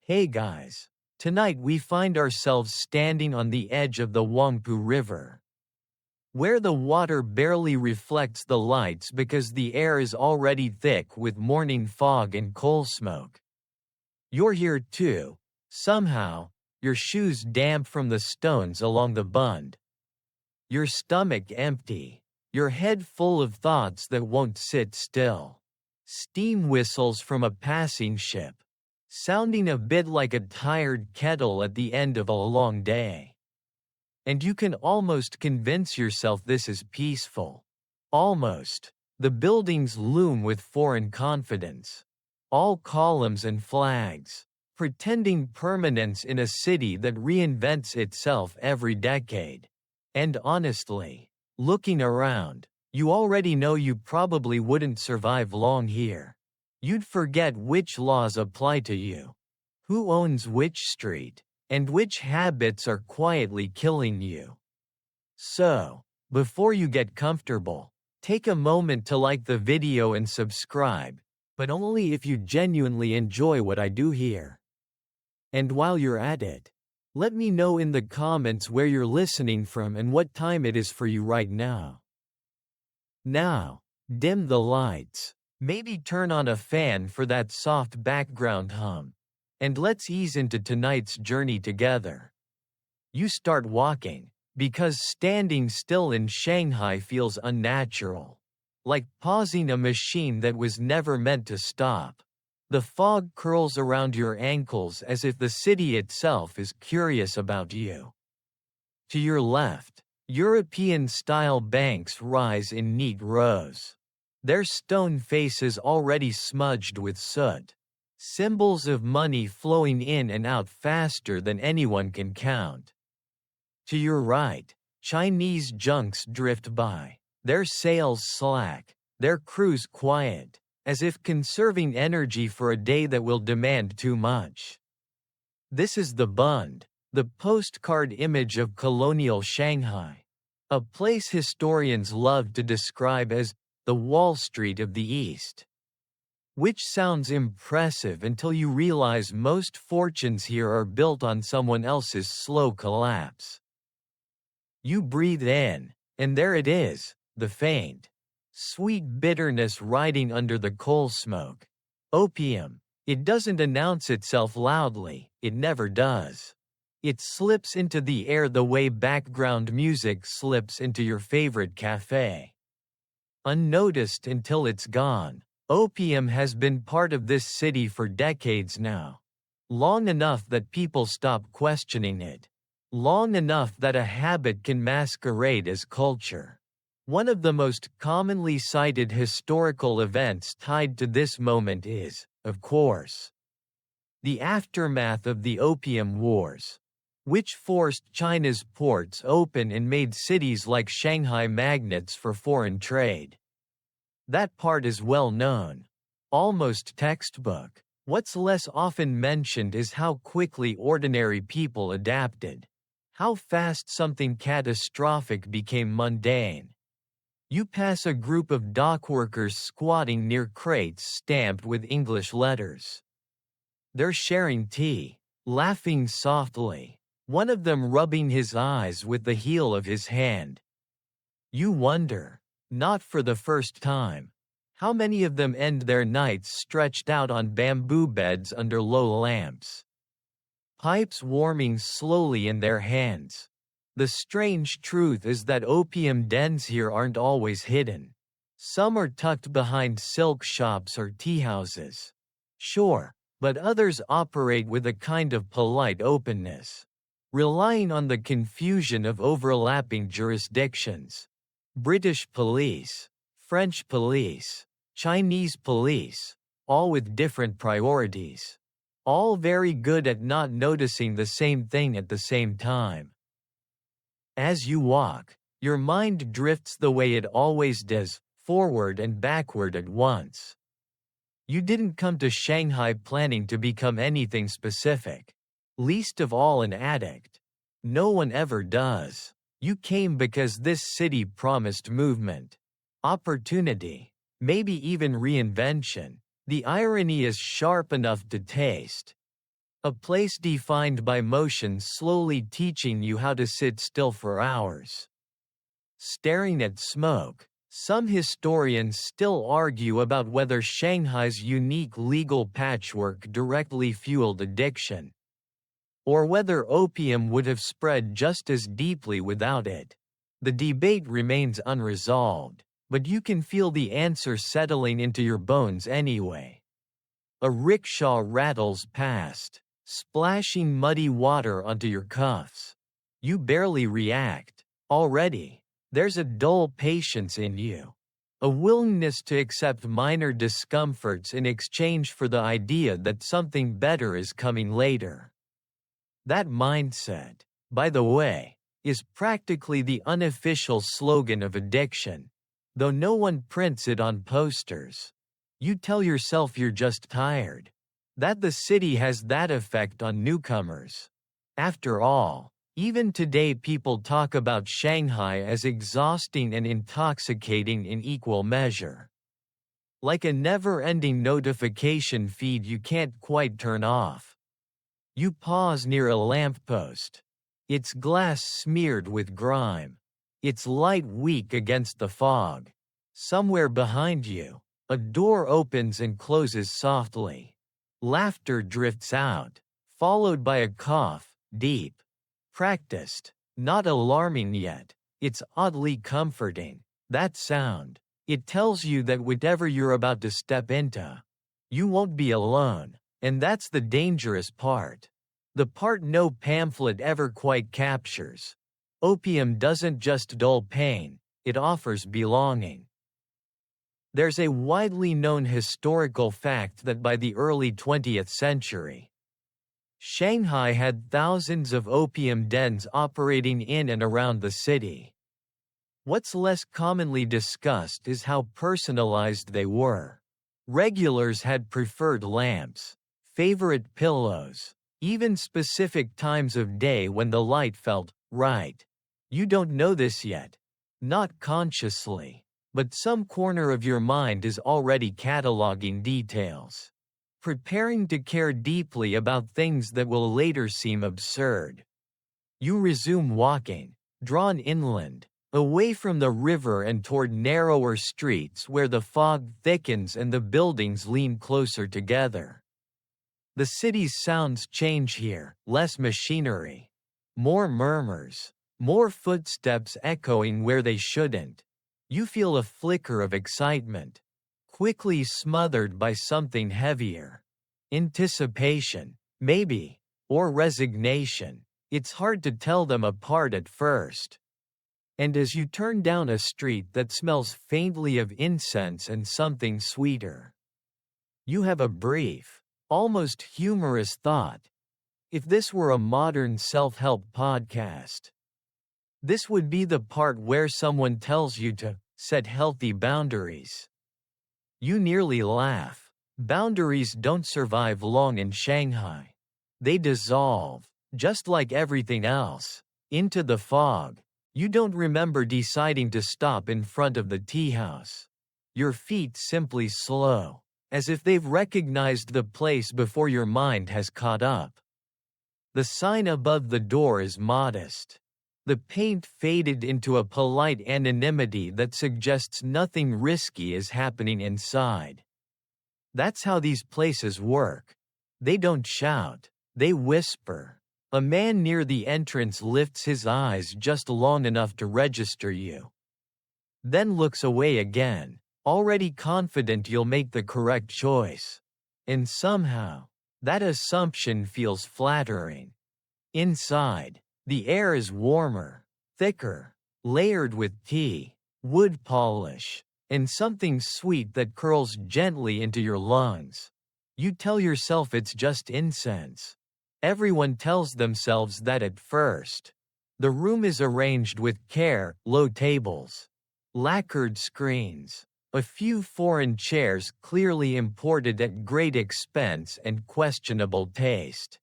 Hey guys. Tonight we find ourselves standing on the edge of the Huangpu River, where the water barely reflects the lights because the air is already thick with morning fog and coal smoke. You're here too, somehow, your shoes damp from the stones along the bund. Your stomach empty, your head full of thoughts that won't sit still. Steam whistles from a passing ship, sounding a bit like a tired kettle at the end of a long day. And you can almost convince yourself this is peaceful. Almost. The buildings loom with foreign confidence. All columns and flags, pretending permanence in a city that reinvents itself every decade. And honestly, looking around, you already know you probably wouldn't survive long here. You'd forget which laws apply to you, who owns which street, and which habits are quietly killing you. So, before you get comfortable, take a moment to like the video and subscribe, but only if you genuinely enjoy what I do here. And while you're at it, let me know in the comments where you're listening from and what time it is for you right now. Now, dim the lights, maybe turn on a fan for that soft background hum, and let's ease into tonight's journey together. You start walking, because standing still in Shanghai feels unnatural. Like pausing a machine that was never meant to stop. The fog curls around your ankles as if the city itself is curious about you. To your left, European-style banks rise in neat rows. Their stone faces already smudged with soot. Symbols of money flowing in and out faster than anyone can count. To your right, Chinese junks drift by, their sails slack, their crews quiet, as if conserving energy for a day that will demand too much. This is the Bund, the postcard image of colonial Shanghai, a place historians love to describe as the Wall Street of the East. Which sounds impressive until you realize most fortunes here are built on someone else's slow collapse. You breathe in, and there it is, the faint, sweet bitterness riding under the coal smoke. Opium. It doesn't announce itself loudly, it never does. It slips into the air the way background music slips into your favorite cafe. Unnoticed until it's gone. Opium has been part of this city for decades now. Long enough that people stop questioning it. Long enough that a habit can masquerade as culture. One of the most commonly cited historical events tied to this moment is, of course, the aftermath of the Opium Wars, which forced China's ports open and made cities like Shanghai magnets for foreign trade. That part is well known. Almost textbook. What's less often mentioned is how quickly ordinary people adapted. How fast something catastrophic became mundane. You pass a group of dockworkers squatting near crates stamped with English letters. They're sharing tea, laughing softly, one of them rubbing his eyes with the heel of his hand. You wonder, not for the first time, how many of them end their nights stretched out on bamboo beds under low lamps. Pipes warming slowly in their hands. The strange truth is that opium dens here aren't always hidden. Some are tucked behind silk shops or tea houses. Sure, but others operate with a kind of polite openness, relying on the confusion of overlapping jurisdictions. British police, French police, Chinese police, all with different priorities. All very good at not noticing the same thing at the same time. As you walk, your mind drifts the way it always does, forward and backward at once. You didn't come to Shanghai planning to become anything specific. Least of all an addict. No one ever does. You came because this city promised movement, opportunity, maybe even reinvention. The irony is sharp enough to taste. A place defined by motion slowly teaching you how to sit still for hours. Staring at smoke. Some historians still argue about whether Shanghai's unique legal patchwork directly fueled addiction, or whether opium would have spread just as deeply without it. The debate remains unresolved, but you can feel the answer settling into your bones anyway. A rickshaw rattles past, splashing muddy water onto your cuffs. You barely react. Already, there's a dull patience in you. A willingness to accept minor discomforts in exchange for the idea that something better is coming later. That mindset, by the way, is practically the unofficial slogan of addiction, though no one prints it on posters. You tell yourself you're just tired. That the city has that effect on newcomers. After all, even today people talk about Shanghai as exhausting and intoxicating in equal measure. Like a never-ending notification feed you can't quite turn off. You pause near a lamppost. Its glass smeared with grime. Its light weak against the fog. Somewhere behind you, a door opens and closes softly. Laughter drifts out, followed by a cough, deep. Practiced, not alarming yet. It's oddly comforting. That sound. It tells you that whatever you're about to step into, you won't be alone, and that's the dangerous part. The part no pamphlet ever quite captures. Opium doesn't just dull pain, it offers belonging. There's a widely known historical fact that by the early 20th century, Shanghai had thousands of opium dens operating in and around the city. What's less commonly discussed is how personalized they were. Regulars had preferred lamps, favorite pillows, even specific times of day when the light felt right. You don't know this yet. Not consciously. But some corner of your mind is already cataloging details. Preparing to care deeply about things that will later seem absurd. You resume walking, drawn inland, away from the river and toward narrower streets where the fog thickens and the buildings lean closer together. The city's sounds change here, less machinery. More murmurs, more footsteps echoing where they shouldn't. You feel a flicker of excitement, quickly smothered by something heavier. Anticipation, maybe, or resignation. It's hard to tell them apart at first. And as you turn down a street that smells faintly of incense and something sweeter, you have a brief, almost humorous thought. If this were a modern self-help podcast, this would be the part where someone tells you to set healthy boundaries. You nearly laugh. Boundaries don't survive long in Shanghai. They dissolve, just like everything else, into the fog. You don't remember deciding to stop in front of the tea house. Your feet simply slow, as if they've recognized the place before your mind has caught up. The sign above the door is modest. The paint faded into a polite anonymity that suggests nothing risky is happening inside. That's how these places work. They don't shout, they whisper. A man near the entrance lifts his eyes just long enough to register you. Then looks away again, already confident you'll make the correct choice. And somehow, that assumption feels flattering. Inside, the air is warmer, thicker, layered with tea, wood polish, and something sweet that curls gently into your lungs. You tell yourself it's just incense. Everyone tells themselves that at first. The room is arranged with care, low tables, lacquered screens, a few foreign chairs clearly imported at great expense and questionable taste.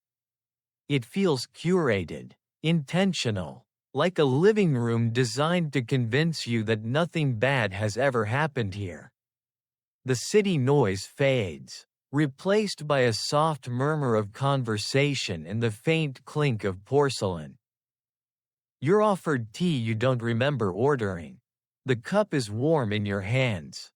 It feels curated, intentional. Like a living room designed to convince you that nothing bad has ever happened here. The city noise fades. replaced by a soft murmur of conversation and the faint clink of porcelain. You're offered tea you don't remember ordering. The cup is warm in your hands.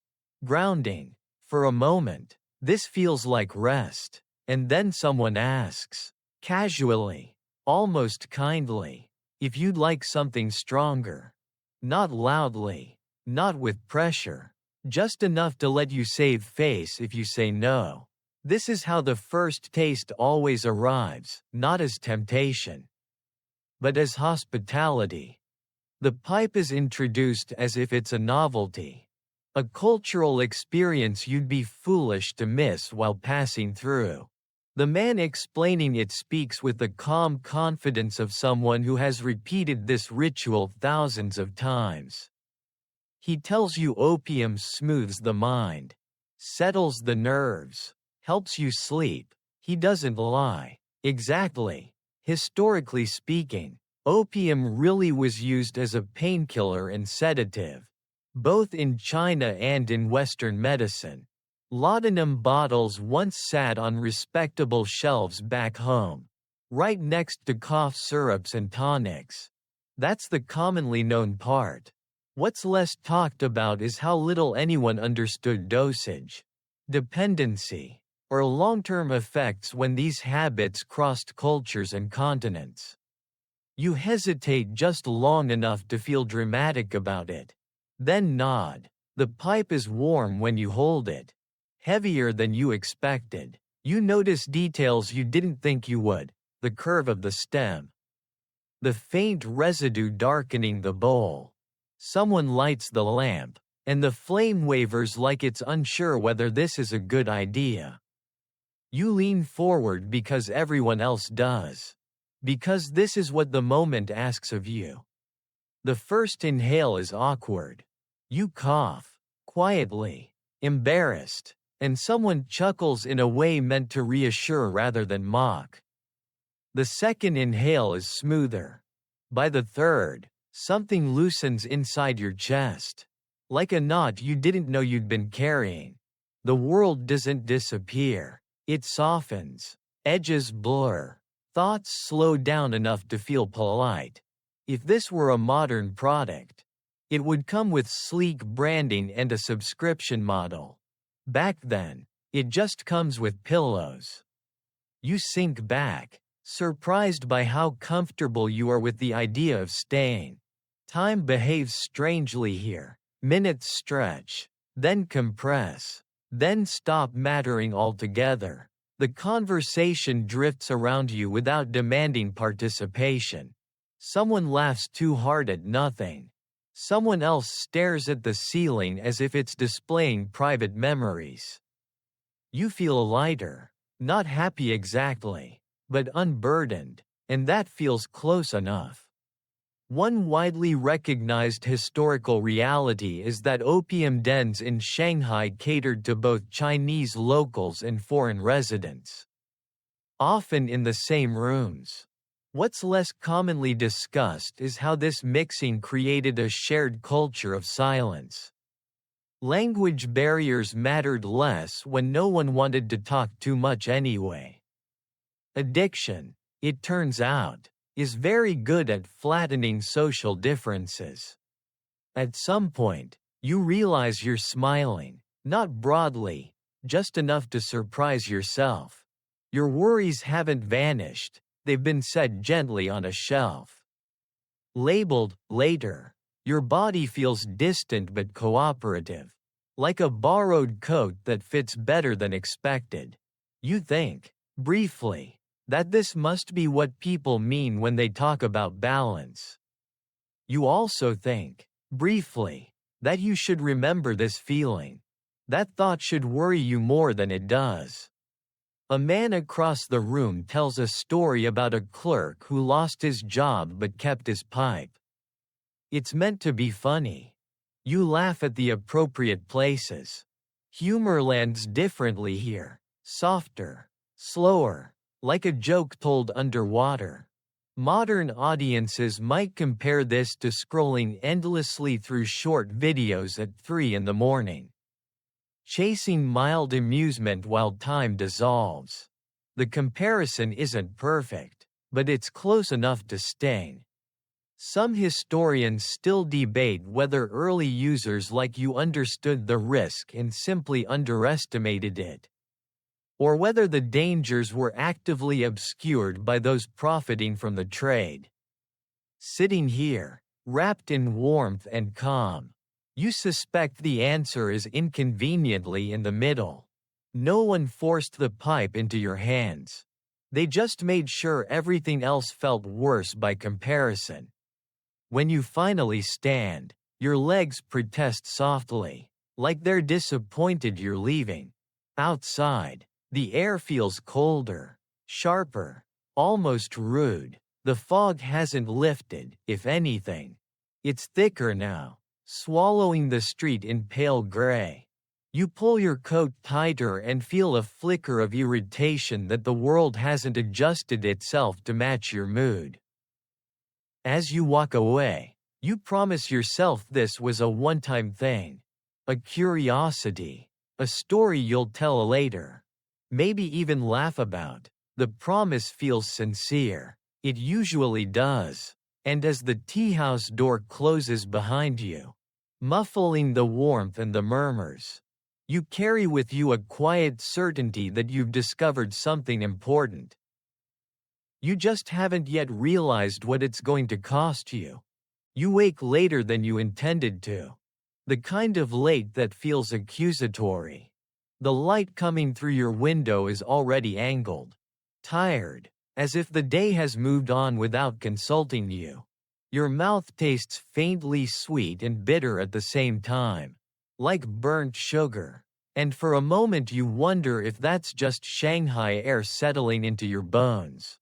Grounding. For a moment, this feels like rest. And then someone asks, casually, almost kindly, if you'd like something stronger. Not loudly, not with pressure, just enough to let you save face if you say no. This is how the first taste always arrives, not as temptation, but as hospitality. The pipe is introduced as if it's a novelty, a cultural experience you'd be foolish to miss while passing through. The man explaining it speaks with the calm confidence of someone who has repeated this ritual thousands of times. He tells you opium smooths the mind, settles the nerves, helps you sleep. He doesn't lie. Exactly. Historically speaking, opium really was used as a painkiller and sedative, both in China and in Western medicine. Laudanum bottles once sat on respectable shelves back home, right next to cough syrups and tonics. That's the commonly known part. What's less talked about is how little anyone understood dosage, dependency, or long-term effects when these habits crossed cultures and continents. You hesitate just long enough to feel dramatic about it. Then nod. The pipe is warm when you hold it. Heavier than you expected. You notice details you didn't think you would. The curve of the stem. The faint residue darkening the bowl. Someone lights the lamp, and the flame wavers like it's unsure whether this is a good idea. You lean forward because everyone else does. Because this is what the moment asks of you. The first inhale is awkward. You cough, quietly, embarrassed, and someone chuckles in a way meant to reassure rather than mock. The second inhale is smoother. By the third, something loosens inside your chest. Like a knot you didn't know you'd been carrying. The world doesn't disappear. It softens. Edges blur. Thoughts slow down enough to feel polite. If this were a modern product, it would come with sleek branding and a subscription model. Back then, it just comes with pillows. You sink back, surprised by how comfortable you are with the idea of staying. Time behaves strangely here. Minutes stretch, then compress, then stop mattering altogether. The conversation drifts around you without demanding participation. Someone laughs too hard at nothing. Someone else stares at the ceiling as if it's displaying private memories. You feel lighter, not happy exactly, but unburdened, and that feels close enough. One widely recognized historical reality is that opium dens in Shanghai catered to both Chinese locals and foreign residents, often in the same rooms. What's less commonly discussed is how this mixing created a shared culture of silence. Language barriers mattered less when no one wanted to talk too much anyway. Addiction, it turns out, is very good at flattening social differences. At some point, you realize you're smiling, not broadly, just enough to surprise yourself. Your worries haven't vanished. They've been set gently on a shelf. Labeled later, your body feels distant but cooperative, like a borrowed coat that fits better than expected. You think, briefly, that this must be what people mean when they talk about balance. You also think, briefly, that you should remember this feeling. That thought should worry you more than it does. A man across the room tells a story about a clerk who lost his job but kept his pipe. It's meant to be funny. You laugh at the appropriate places. Humor lands differently here, softer, slower, like a joke told underwater. Modern audiences might compare this to scrolling endlessly through short videos at 3 in the morning. chasing mild amusement while time dissolves. The comparison isn't perfect, but it's close enough to sting. Some historians still debate whether early users like you understood the risk and simply underestimated it, or whether the dangers were actively obscured by those profiting from the trade. Sitting here, wrapped in warmth and calm, you suspect the answer is inconveniently in the middle. No one forced the pipe into your hands. They just made sure everything else felt worse by comparison. When you finally stand, your legs protest softly, like they're disappointed you're leaving. Outside, the air feels colder, sharper, almost rude. The fog hasn't lifted, if anything. It's thicker now, swallowing the street in pale gray. You pull your coat tighter and feel a flicker of irritation that the world hasn't adjusted itself to match your mood. As you walk away, you promise yourself this was a one-time thing, a curiosity, a story you'll tell later, maybe even laugh about. The promise feels sincere. It usually does. And as the teahouse door closes behind you, muffling the warmth and the murmurs, you carry with you a quiet certainty that you've discovered something important. You just haven't yet realized what it's going to cost you. You wake later than you intended to. The kind of late that feels accusatory. The light coming through your window is already angled. Tired, as if the day has moved on without consulting you. Your mouth tastes faintly sweet and bitter at the same time, like burnt sugar. And for a moment you wonder if that's just Shanghai air settling into your bones.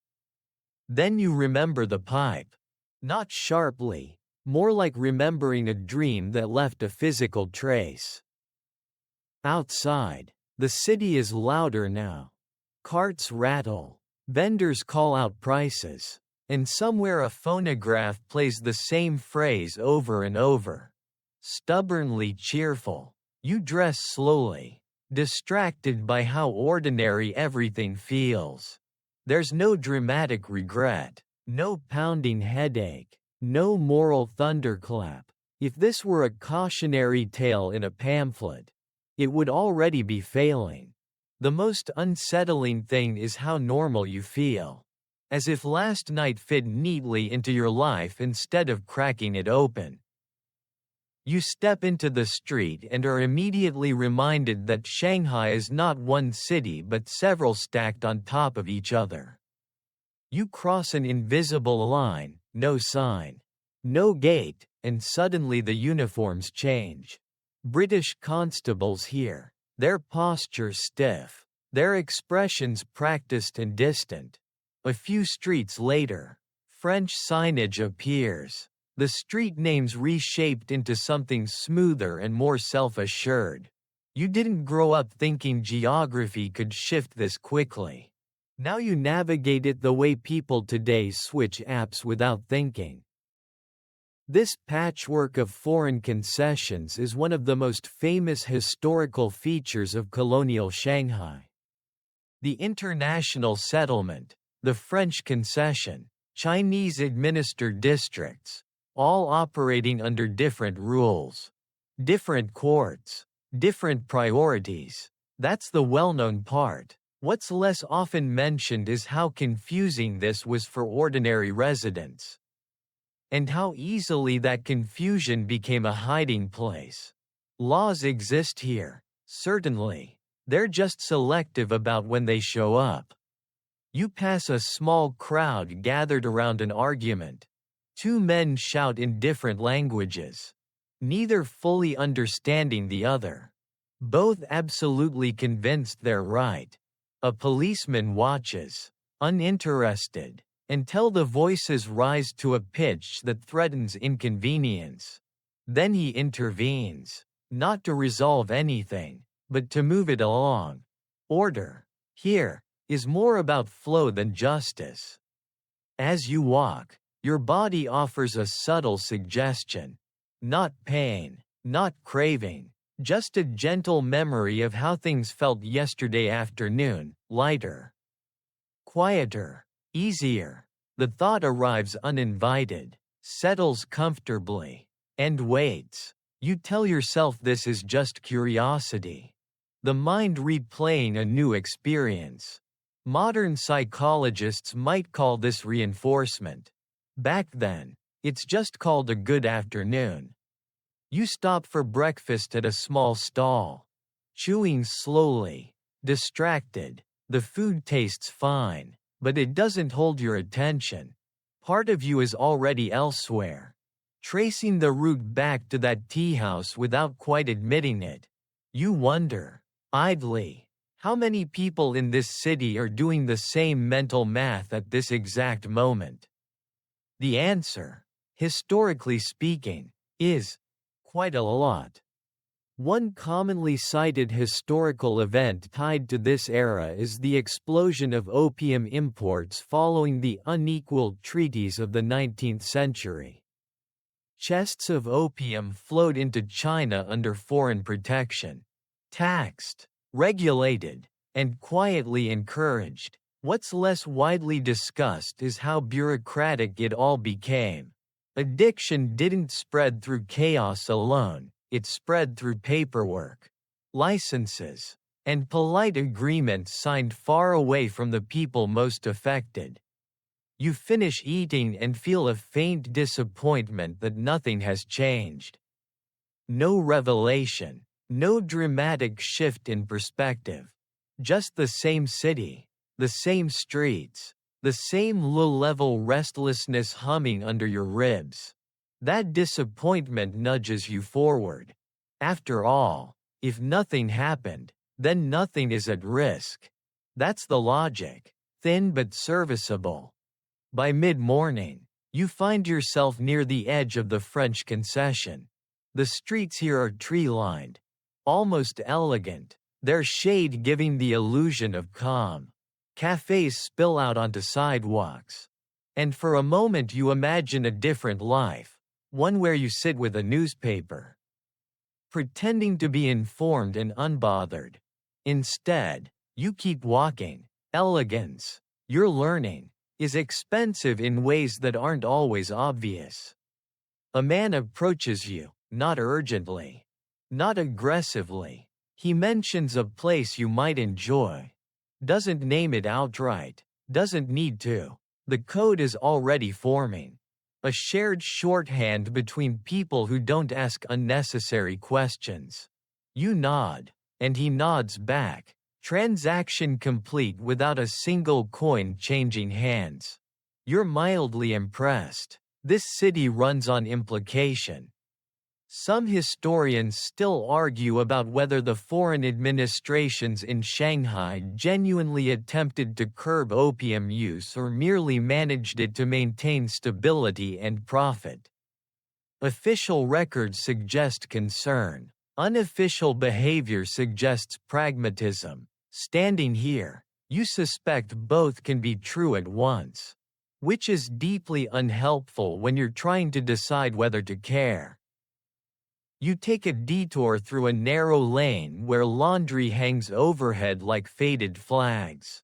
Then you remember the pipe. Not sharply, more like remembering a dream that left a physical trace. Outside, the city is louder now. Carts rattle, vendors call out prices, and somewhere a phonograph plays the same phrase over and over. Stubbornly cheerful, you dress slowly, distracted by how ordinary everything feels. There's no dramatic regret, no pounding headache, no moral thunderclap. If this were a cautionary tale in a pamphlet, it would already be failing. The most unsettling thing is how normal you feel. As if last night fit neatly into your life instead of cracking it open. You step into the street and are immediately reminded that Shanghai is not one city but several stacked on top of each other. You cross an invisible line, no sign, no gate, and suddenly the uniforms change. British constables here, their posture stiff, their expressions practiced and distant. A few streets later, French signage appears. The street names reshaped into something smoother and more self-assured. You didn't grow up thinking geography could shift this quickly. Now you navigate it the way people today switch apps without thinking. This patchwork of foreign concessions is one of the most famous historical features of colonial Shanghai. The international settlement, the French concession, Chinese-administered districts, all operating under different rules, different courts, different priorities. That's the well-known part. What's less often mentioned is how confusing this was for ordinary residents. And how easily that confusion became a hiding place. Laws exist here, certainly. They're just selective about when they show up. You pass a small crowd gathered around an argument. Two men shout in different languages, neither fully understanding the other. Both absolutely convinced they're right. A policeman watches, uninterested, until the voices rise to a pitch that threatens inconvenience. Then he intervenes, not to resolve anything, but to move it along. Order, here, is more about flow than justice. As you walk, your body offers a subtle suggestion. Not pain, not craving, Just a gentle memory of how things felt yesterday afternoon, lighter, quieter, easier. The thought arrives uninvited, settles comfortably, and waits. You tell yourself this is just curiosity. The mind replaying a new experience. Modern psychologists might call this reinforcement. Back then, it's just called a good afternoon. You stop for breakfast at a small stall. Chewing slowly, distracted. The food tastes fine, but it doesn't hold your attention. Part of you is already elsewhere, tracing the route back to that tea house without quite admitting it. You wonder, idly, how many people in this city are doing the same mental math at this exact moment? The answer, historically speaking, is quite a lot. One commonly cited historical event tied to this era is the explosion of opium imports following the unequal treaties of the 19th century. Chests of opium flowed into China under foreign protection, taxed, regulated, and quietly encouraged. What's less widely discussed is how bureaucratic it all became. Addiction didn't spread through chaos alone. It spread through paperwork, licenses, and polite agreements signed far away from the people most affected. You finish eating and feel a faint disappointment that nothing has changed. No revelation, no dramatic shift in perspective. Just the same city, the same streets, the same low-level restlessness humming under your ribs. That disappointment nudges you forward. After all, if nothing happened, then nothing is at risk. That's the logic, thin but serviceable. By mid-morning, you find yourself near the edge of the French concession. The streets here are tree-lined, almost elegant, their shade giving the illusion of calm. Cafes spill out onto sidewalks. And for a moment you imagine a different life. One where you sit with a newspaper, pretending to be informed and unbothered. Instead, you keep walking. Elegance, your learning, is expensive in ways that aren't always obvious. A man approaches you, not urgently, not aggressively. He mentions a place you might enjoy. Doesn't name it outright, doesn't need to. The code is already forming. A shared shorthand between people who don't ask unnecessary questions. You nod, and he nods back. Transaction complete without a single coin changing hands. You're mildly impressed. This city runs on implication. Some historians still argue about whether the foreign administrations in Shanghai genuinely attempted to curb opium use or merely managed it to maintain stability and profit. Official records suggest concern. Unofficial behavior suggests pragmatism. Standing here, you suspect both can be true at once, which is deeply unhelpful when you're trying to decide whether to care. You take a detour through a narrow lane where laundry hangs overhead like faded flags.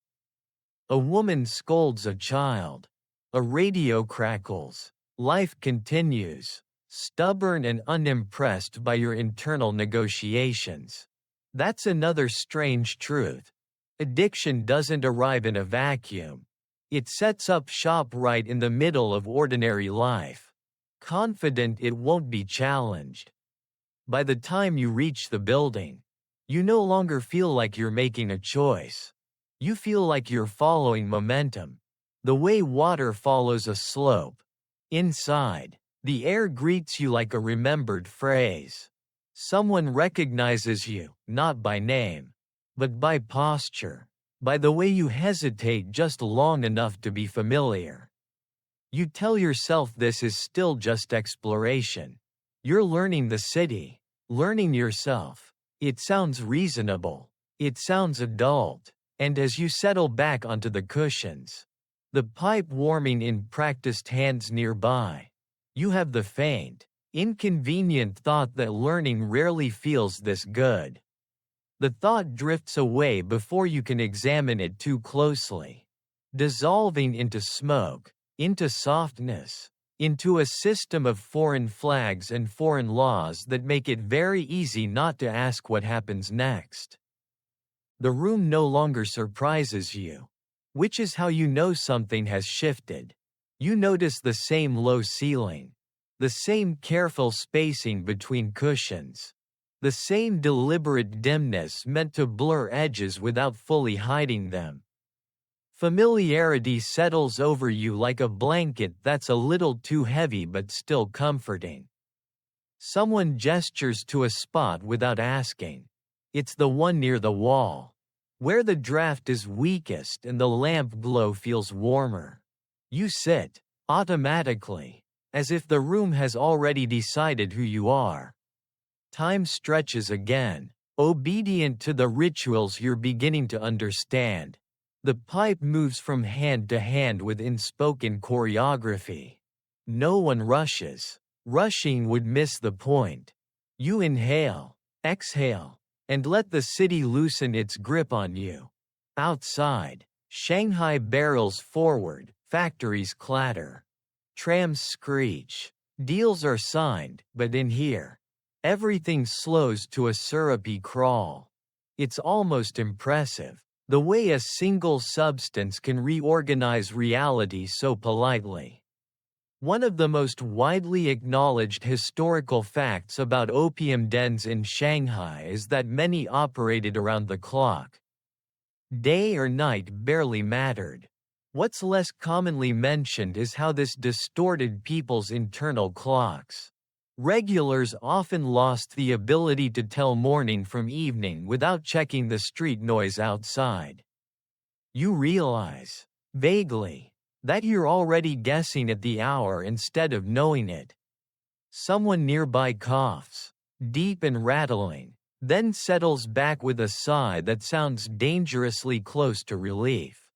A woman scolds a child. A radio crackles. Life continues, stubborn and unimpressed by your internal negotiations. That's another strange truth. Addiction doesn't arrive in a vacuum. It sets up shop right in the middle of ordinary life, confident it won't be challenged. By the time you reach the building, you no longer feel like you're making a choice. You feel like you're following momentum, the way water follows a slope. Inside, the air greets you like a remembered phrase. Someone recognizes you, not by name, but by posture, by the way you hesitate just long enough to be familiar. You tell yourself this is still just exploration. You're learning the city. Learning yourself. It sounds reasonable. It sounds adult. And as you settle back onto the cushions, the pipe warming in practiced hands nearby, you have the faint, Inconvenient thought that learning rarely feels this good. The thought drifts away before you can examine it too closely, dissolving into smoke, into softness, into a system of foreign flags and foreign laws that make it very easy not to ask what happens next. The room no longer surprises you, which is how you know something has shifted. You notice the same low ceiling, the same careful spacing between cushions, the same deliberate dimness meant to blur edges without fully hiding them. Familiarity settles over you like a blanket that's a little too heavy but still comforting. Someone gestures to a spot without asking. It's the one near the wall, where the draft is weakest and the lamp glow feels warmer. You sit, automatically, as if the room has already decided who you are. Time stretches again, obedient to the rituals you're beginning to understand. The pipe moves from hand to hand with unspoken choreography. No one rushes. Rushing would miss the point. You inhale, exhale, and let the city loosen its grip on you. Outside, Shanghai barrels forward, factories clatter. Trams screech. Deals are signed, but in here, everything slows to a syrupy crawl. It's almost impressive, the way a single substance can reorganize reality so politely. One of the most widely acknowledged historical facts about opium dens in Shanghai is that many operated around the clock. Day or night barely mattered. What's less commonly mentioned is how this distorted people's internal clocks. Regulars often lost the ability to tell morning from evening without checking the street noise outside. You realize, vaguely, that you're already guessing at the hour instead of knowing it. Someone nearby coughs, deep and rattling, then settles back with a sigh that sounds dangerously close to relief.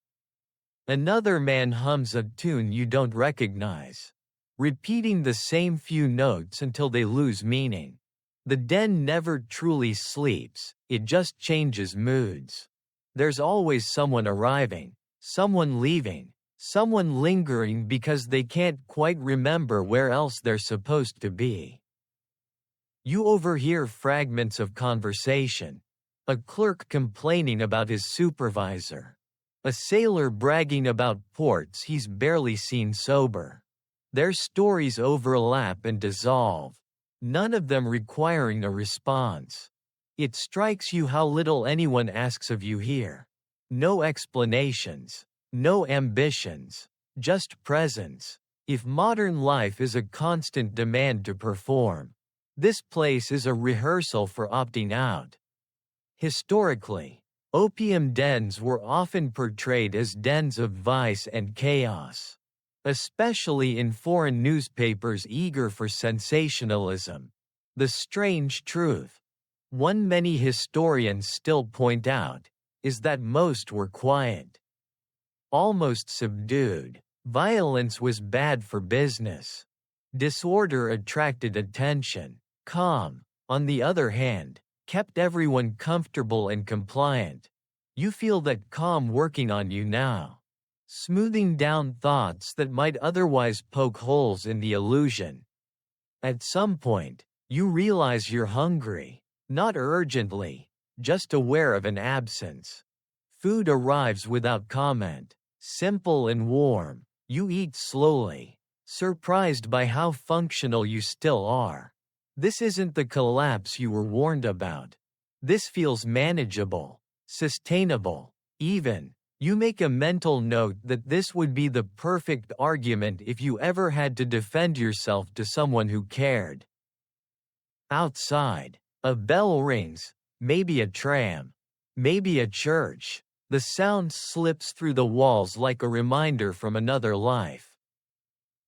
Another man hums a tune you don't recognize, repeating the same few notes until they lose meaning. The den never truly sleeps, it just changes moods. There's always someone arriving, someone leaving, someone lingering because they can't quite remember where else they're supposed to be. You overhear fragments of conversation. A clerk complaining about his supervisor. A sailor bragging about ports he's barely seen sober. Their stories overlap and dissolve, none of them requiring a response. It strikes you how little anyone asks of you here. No explanations, no ambitions, just presence. If modern life is a constant demand to perform, this place is a rehearsal for opting out. Historically, opium dens were often portrayed as dens of vice and chaos, especially in foreign newspapers eager for sensationalism. The strange truth, one many historians still point out, is that most were quiet, almost subdued. Violence was bad for business. Disorder attracted attention. Calm, on the other hand, kept everyone comfortable and compliant. You feel that calm working on you now, smoothing down thoughts that might otherwise poke holes in the illusion. At some point, you realize you're hungry, not urgently, just aware of an absence. Food arrives without comment, simple and warm. You eat slowly, surprised by how functional you still are. This isn't the collapse you were warned about. This feels manageable, sustainable, even. You make a mental note that this would be the perfect argument if you ever had to defend yourself to someone who cared. Outside, a bell rings, maybe a tram, maybe a church. The sound slips through the walls like a reminder from another life.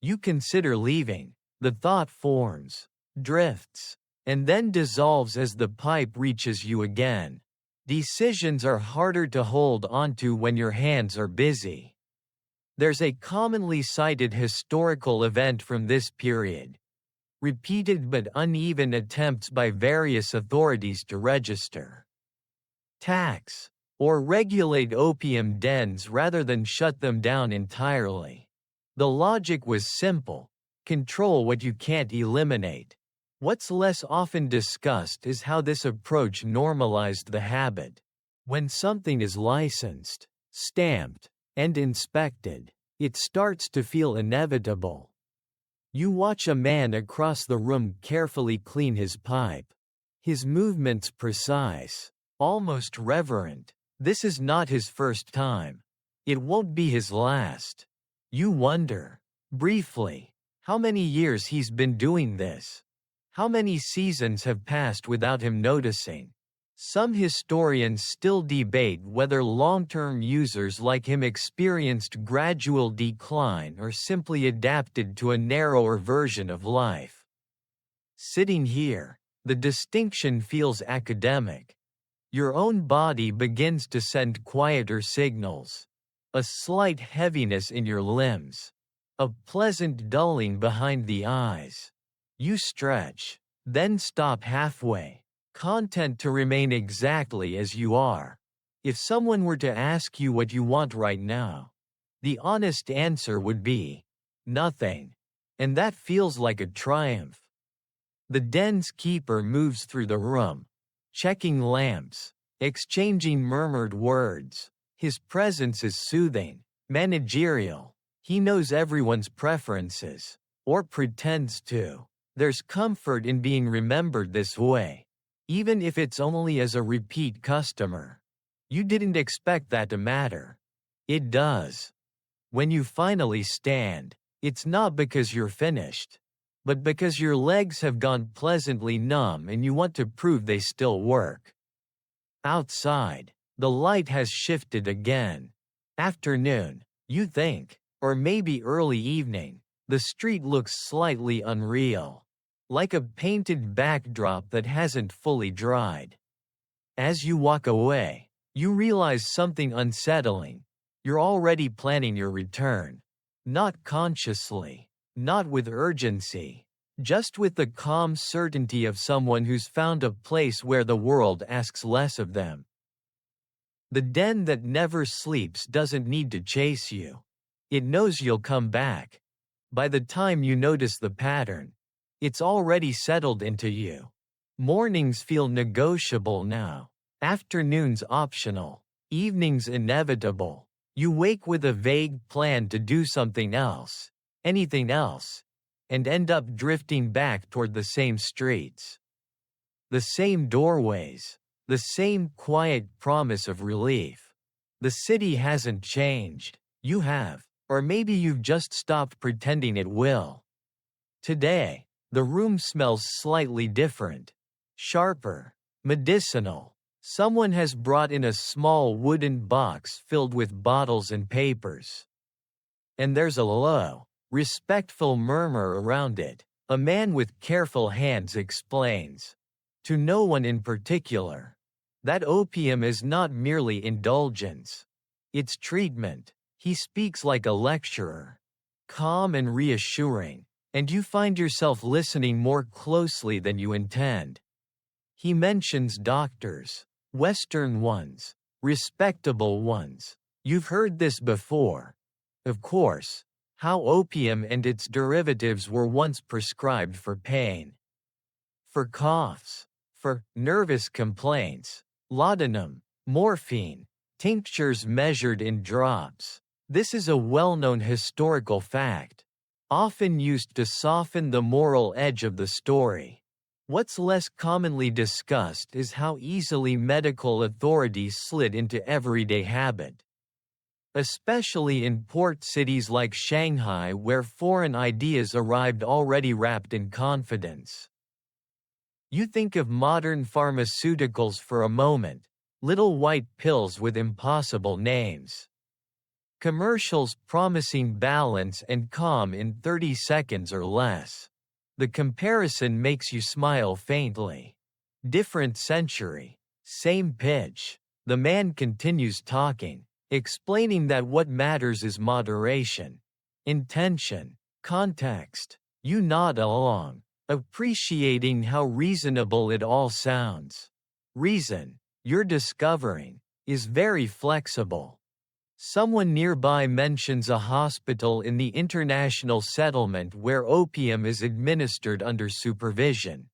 You consider leaving. The thought forms, drifts, and then dissolves as the pipe reaches you again. Decisions are harder to hold onto when your hands are busy. There's a commonly cited historical event from this period. repeated but uneven attempts by various authorities to register, tax, or regulate opium dens rather than shut them down entirely. The logic was simple: control what you can't eliminate. What's less often discussed is how this approach normalized the habit. When something is licensed, stamped, and inspected, it starts to feel inevitable. You watch a man across the room carefully clean his pipe. His movements precise, almost reverent. This is not his first time. It won't be his last. You wonder, briefly, how many years he's been doing this. How many seasons have passed without him noticing? Some historians still debate whether long-term users like him experienced gradual decline or simply adapted to a narrower version of life. Sitting here, the distinction feels academic. Your own body begins to send quieter signals. A slight heaviness in your limbs. A pleasant dulling behind the eyes. You stretch, then stop halfway, content to remain exactly as you are. If someone were to ask you what you want right now, the honest answer would be, nothing. And that feels like a triumph. The den's keeper moves through the room, checking lamps, exchanging murmured words. His presence is soothing, managerial. He knows everyone's preferences, or pretends to. There's comfort in being remembered this way, even if it's only as a repeat customer. You didn't expect that to matter. It does. When you finally stand, it's not because you're finished, but because your legs have gone pleasantly numb and you want to prove they still work. Outside, the light has shifted again. Afternoon, you think, or maybe early evening. The street looks slightly unreal, like a painted backdrop that hasn't fully dried. As you walk away, you realize something unsettling. You're already planning your return. Not consciously, not with urgency, just with the calm certainty of someone who's found a place where the world asks less of them. The den that never sleeps doesn't need to chase you. It knows you'll come back. By the time you notice the pattern, it's already settled into you. Mornings feel negotiable now. Afternoons optional. Evenings inevitable. You wake with a vague plan to do something else, anything else, and end up drifting back toward the same streets. The same doorways. The same quiet promise of relief. The city hasn't changed. You have. Or maybe you've just stopped pretending it will. Today, the room smells slightly different. Sharper. Medicinal. Someone has brought in a small wooden box filled with bottles and papers. And there's a low, respectful murmur around it. A man with careful hands explains. To no one in particular. That opium is not merely indulgence. It's treatment. He speaks like a lecturer. Calm and reassuring. And you find yourself listening more closely than you intend. He mentions doctors. Western ones. Respectable ones. You've heard this before. Of course. How opium and its derivatives were once prescribed for pain. For coughs. For nervous complaints. Laudanum. Morphine. Tinctures measured in drops. This is a well-known historical fact, often used to soften the moral edge of the story. What's less commonly discussed is how easily medical authorities slid into everyday habit. Especially in port cities like Shanghai, where foreign ideas arrived already wrapped in confidence. You think of modern pharmaceuticals for a moment, little white pills with impossible names. Commercials promising balance and calm in 30 seconds or less. The comparison makes you smile faintly. Different century, same pitch. The man continues talking, explaining that what matters is moderation, intention, context. You nod along, appreciating how reasonable it all sounds. Reason, you're discovering, is very flexible. Someone nearby mentions a hospital in the international settlement where opium is administered under supervision.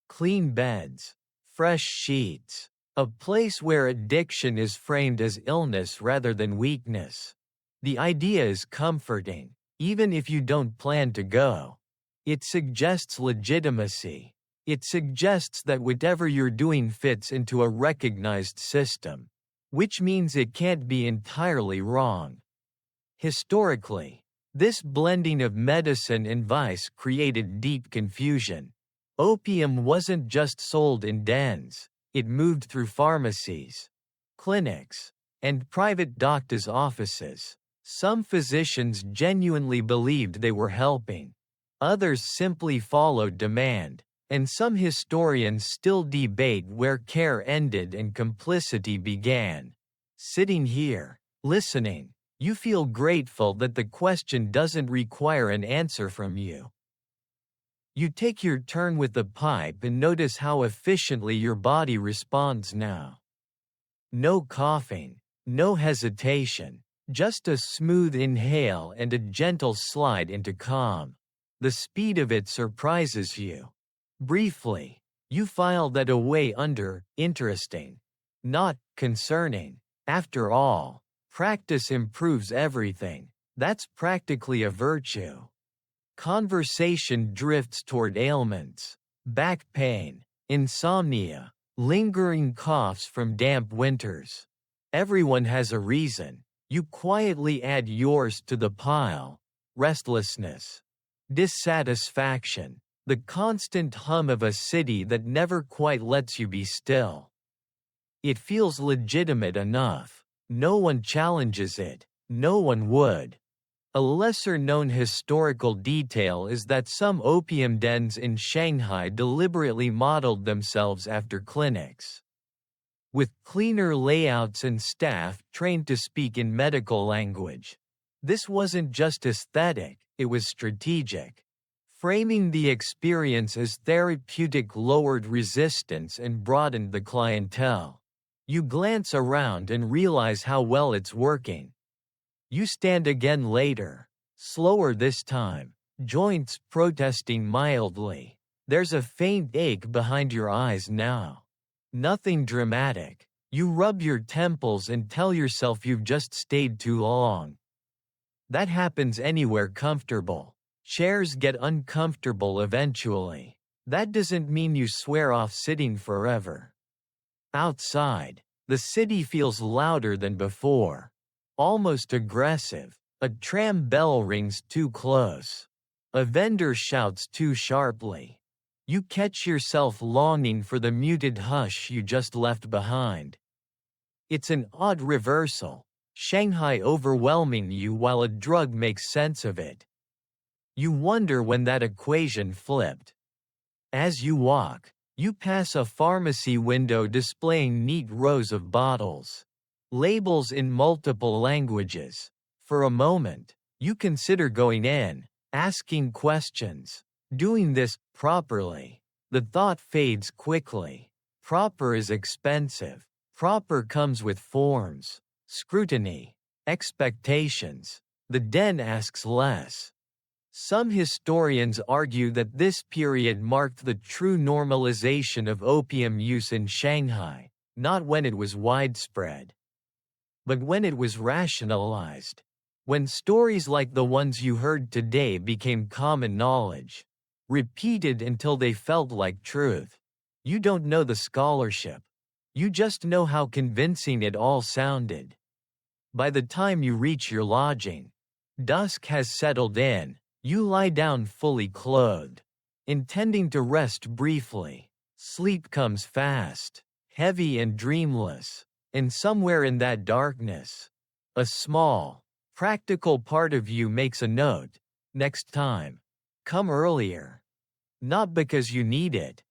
Clean beds, fresh sheets, a place where addiction is framed as illness rather than weakness. The idea is comforting, even if you don't plan to go. It suggests legitimacy. It suggests that whatever you're doing fits into a recognized system, which means it can't be entirely wrong. Historically, this blending of medicine and vice created deep confusion. Opium wasn't just sold in dens, it moved through pharmacies, clinics, and private doctors' offices. Some physicians genuinely believed they were helping. Others simply followed demand, and some historians still debate where care ended and complicity began. Sitting here, listening, you feel grateful that the question doesn't require an answer from you. You take your turn with the pipe and notice how efficiently your body responds now. No coughing, no hesitation, just a smooth inhale and a gentle slide into calm. The speed of it surprises you. Briefly, you file that away under interesting, not concerning. After all, practice improves everything. That's practically a virtue. Conversation drifts toward ailments, back pain, insomnia, lingering coughs from damp winters. Everyone has a reason. You quietly add yours to the pile. Restlessness, dissatisfaction, the constant hum of a city that never quite lets you be still. It feels legitimate enough. No one challenges it. No one would. A lesser-known historical detail is that some opium dens in Shanghai deliberately modeled themselves after clinics. With cleaner layouts and staff trained to speak in medical language. This wasn't just aesthetic, it was strategic. Framing the experience as therapeutic lowered resistance and broadened the clientele. You glance around and realize how well it's working. You stand again later, slower this time, joints protesting mildly. There's a faint ache behind your eyes now. Nothing dramatic. You rub your temples and tell yourself you've just stayed too long. That happens anywhere comfortable. Chairs get uncomfortable eventually. That doesn't mean you swear off sitting forever. Outside, the city feels louder than before. Almost aggressive. A tram bell rings too close. A vendor shouts too sharply. You catch yourself longing for the muted hush you just left behind. It's an odd reversal. Shanghai overwhelming you while a drug makes sense of it. You wonder when that equation flipped. As you walk, you pass a pharmacy window displaying neat rows of bottles. Labels in multiple languages. For a moment, you consider going in, asking questions. Doing this properly. The thought fades quickly. Proper is expensive. Proper comes with forms, scrutiny, expectations. The den asks less. Some historians argue that this period marked the true normalization of opium use in Shanghai, not when it was widespread, but when it was rationalized. When stories like the ones you heard today became common knowledge, repeated until they felt like truth. You don't know the scholarship. You just know how convincing it all sounded. By the time you reach your lodging, dusk has settled in. You lie down fully clothed, intending to rest briefly. Sleep comes fast, heavy and dreamless, and somewhere in that darkness, a small, practical part of you makes a note. Next time, come earlier. Not because you need it,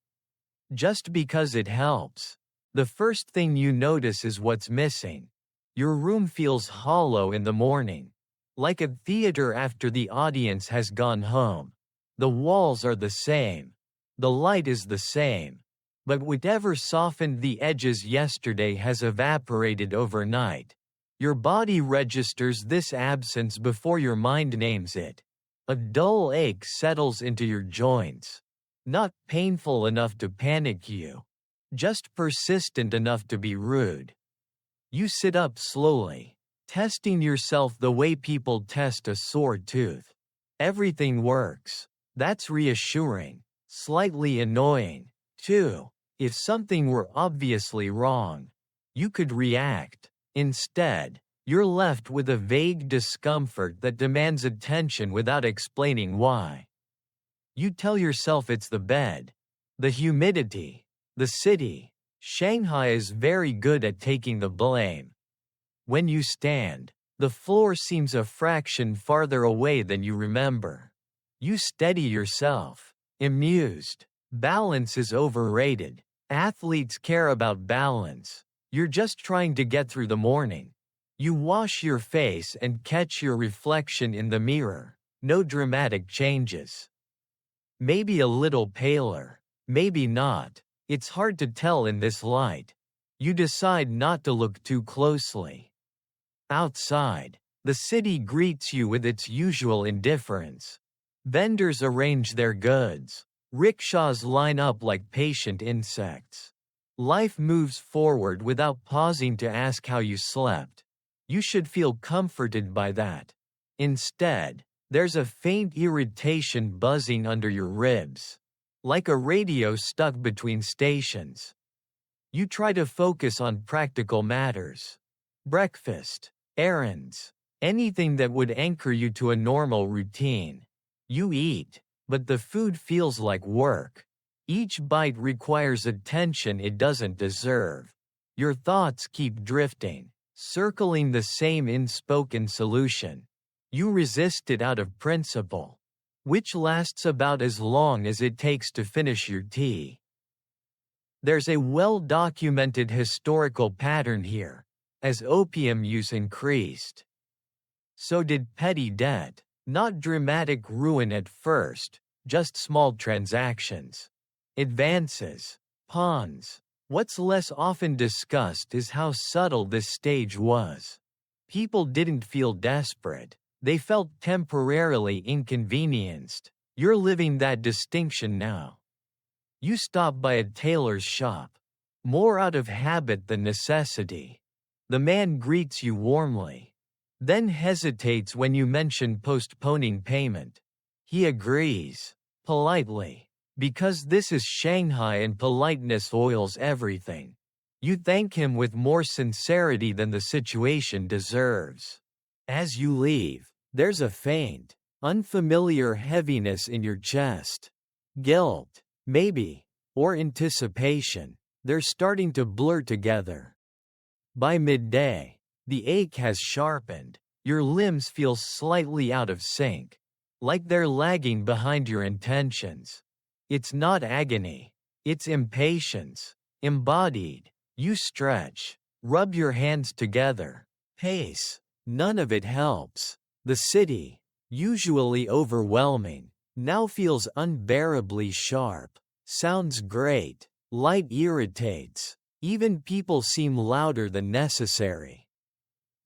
just because it helps. The first thing you notice is what's missing. Your room feels hollow in the morning, like a theater after the audience has gone home. The walls are the same. The light is the same. But whatever softened the edges yesterday has evaporated overnight. Your body registers this absence before your mind names it. A dull ache settles into your joints. Not painful enough to panic you. Just persistent enough to be rude. You sit up slowly, testing yourself the way people test a sore tooth. Everything works. That's reassuring. Slightly annoying, too. If something were obviously wrong, you could react. Instead, you're left with a vague discomfort that demands attention without explaining why. You tell yourself it's the bed, the humidity, the city. Shanghai is very good at taking the blame. When you stand, the floor seems a fraction farther away than you remember. You steady yourself, amused. Balance is overrated. Athletes care about balance. You're just trying to get through the morning. You wash your face and catch your reflection in the mirror. No dramatic changes. Maybe a little paler, maybe not. It's hard to tell in this light. You decide not to look too closely. Outside, the city greets you with its usual indifference. Vendors arrange their goods. Rickshaws line up like patient insects. Life moves forward without pausing to ask how you slept. You should feel comforted by that. Instead, there's a faint irritation buzzing under your ribs. Like a radio stuck between stations. You try to focus on practical matters. Breakfast, errands, anything that would anchor you to a normal routine. You eat, but the food feels like work. Each bite requires attention it doesn't deserve. Your thoughts keep drifting, circling the same unspoken solution. You resist it out of principle, which lasts about as long as it takes to finish your tea. There's a well-documented historical pattern here. As opium use increased, so did petty debt. Not dramatic ruin at first, just small transactions. Advances, pawns. What's less often discussed is how subtle this stage was. People didn't feel desperate. They felt temporarily inconvenienced. You're living that distinction now. You stop by a tailor's shop. More out of habit than necessity. The man greets you warmly. Then hesitates when you mention postponing payment. He agrees, politely, because this is Shanghai and politeness oils everything. You thank him with more sincerity than the situation deserves. As you leave, there's a faint, unfamiliar heaviness in your chest. Guilt, maybe, or anticipation. They're starting to blur together. By midday, the ache has sharpened. Your limbs feel slightly out of sync, like they're lagging behind your intentions. It's not agony, it's impatience, embodied. You stretch, rub your hands together, pace. None of it helps. The city, usually overwhelming, now feels unbearably sharp. Sounds great, light irritates. Even people seem louder than necessary.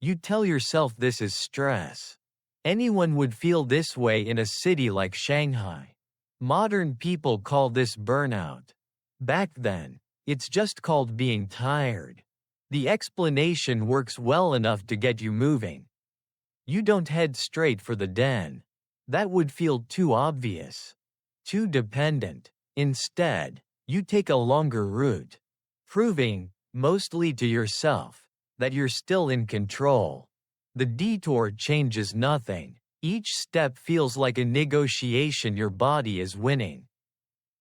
You tell yourself this is stress. Anyone would feel this way in a city like Shanghai. Modern people call this burnout. Back then, it's just called being tired. The explanation works well enough to get you moving. You don't head straight for the den. That would feel too obvious. Too dependent. Instead, you take a longer route. Proving, mostly to yourself, that you're still in control. The detour changes nothing. Each step feels like a negotiation your body is winning.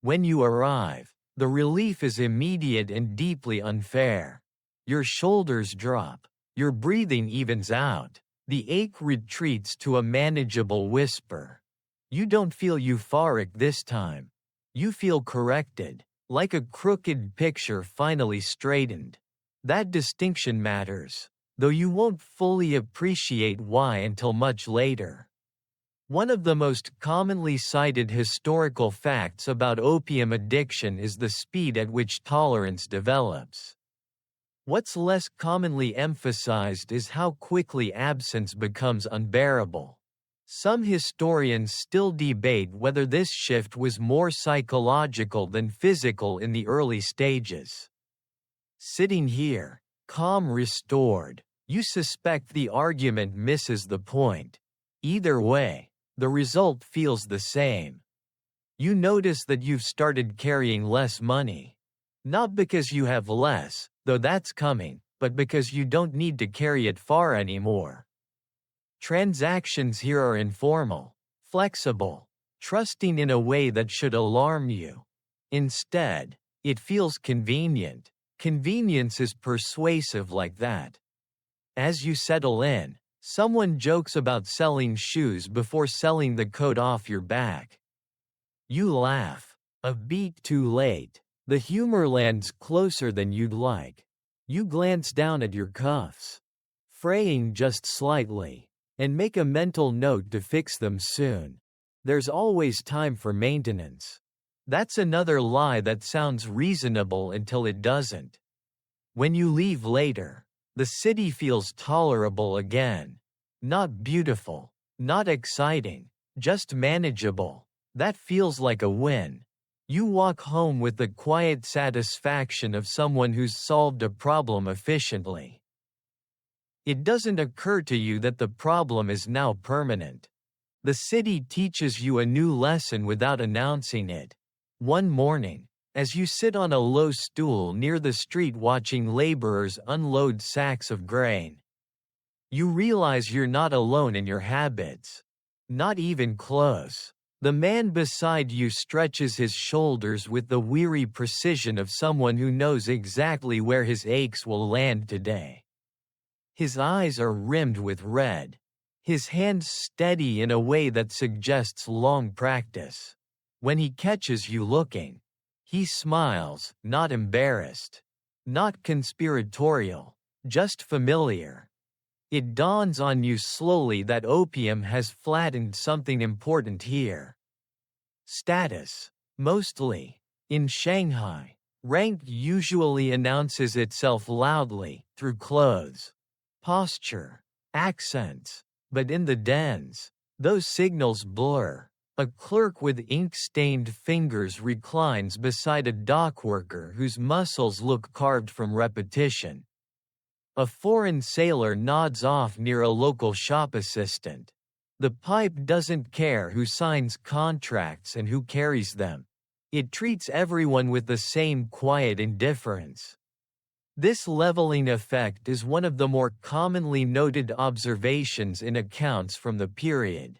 When you arrive, the relief is immediate and deeply unfair. Your shoulders drop. Your breathing evens out. The ache retreats to a manageable whisper. You don't feel euphoric this time. You feel corrected. Like a crooked picture finally straightened. That distinction matters, though you won't fully appreciate why until much later. One of the most commonly cited historical facts about opium addiction is the speed at which tolerance develops. What's less commonly emphasized is how quickly absence becomes unbearable. Some historians still debate whether this shift was more psychological than physical in the early stages. Sitting here, calm restored, you suspect the argument misses the point. Either way, the result feels the same. You notice that you've started carrying less money. Not because you have less, though that's coming, but because you don't need to carry it far anymore. Transactions here are informal, flexible, trusting in a way that should alarm you. Instead, it feels convenient. Convenience is persuasive like that. As you settle in, someone jokes about selling shoes before selling the coat off your back. You laugh. A beat too late. The humor lands closer than you'd like. You glance down at your cuffs, fraying just slightly, and make a mental note to fix them soon. There's always time for maintenance. That's another lie that sounds reasonable until it doesn't. When you leave later, the city feels tolerable again. Not beautiful, not exciting, just manageable. That feels like a win. You walk home with the quiet satisfaction of someone who's solved a problem efficiently. It doesn't occur to you that the problem is now permanent. The city teaches you a new lesson without announcing it. One morning, as you sit on a low stool near the street watching laborers unload sacks of grain, you realize you're not alone in your habits. Not even close. The man beside you stretches his shoulders with the weary precision of someone who knows exactly where his aches will land today. His eyes are rimmed with red. His hands steady in a way that suggests long practice. When he catches you looking, he smiles, not embarrassed, not conspiratorial, just familiar. It dawns on you slowly that opium has flattened something important here. Status. Mostly. In Shanghai, rank usually announces itself loudly, through clothes, posture, accents. But in the dens, those signals blur. A clerk with ink-stained fingers reclines beside a dockworker whose muscles look carved from repetition. A foreign sailor nods off near a local shop assistant. The pipe doesn't care who signs contracts and who carries them. It treats everyone with the same quiet indifference. This leveling effect is one of the more commonly noted observations in accounts from the period.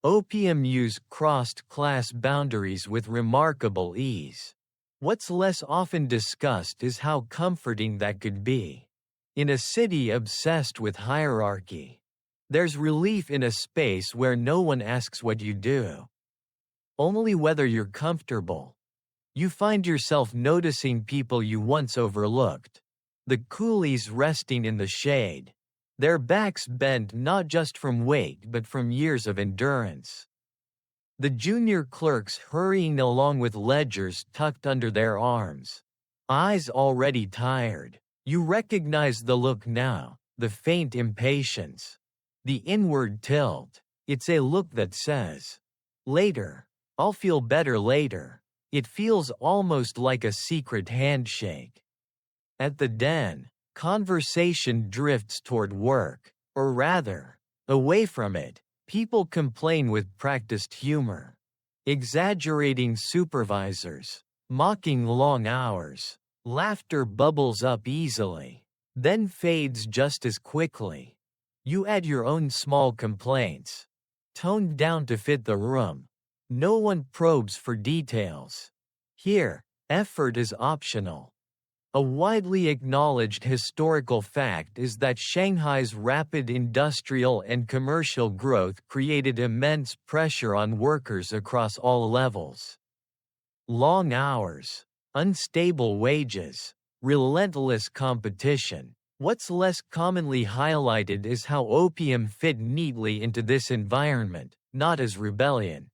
Opium use crossed class boundaries with remarkable ease. What's less often discussed is how comforting that could be. In a city obsessed with hierarchy, there's relief in a space where no one asks what you do, only whether you're comfortable. You find yourself noticing people you once overlooked. The coolies resting in the shade, their backs bent not just from weight but from years of endurance. The junior clerks hurrying along with ledgers tucked under their arms, eyes already tired. You recognize the look now, the faint impatience, the inward tilt. It's a look that says, "Later. I'll feel better later." It feels almost like a secret handshake. At the den, conversation drifts toward work, or rather, away from it. People complain with practiced humor, exaggerating supervisors, mocking long hours. Laughter bubbles up easily, then fades just as quickly. You add your own small complaints, toned down to fit the room. No one probes for details. Here, effort is optional. A widely acknowledged historical fact is that Shanghai's rapid industrial and commercial growth created immense pressure on workers across all levels. Long hours, unstable wages, relentless competition. What's less commonly highlighted is how opium fit neatly into this environment. not as rebellion,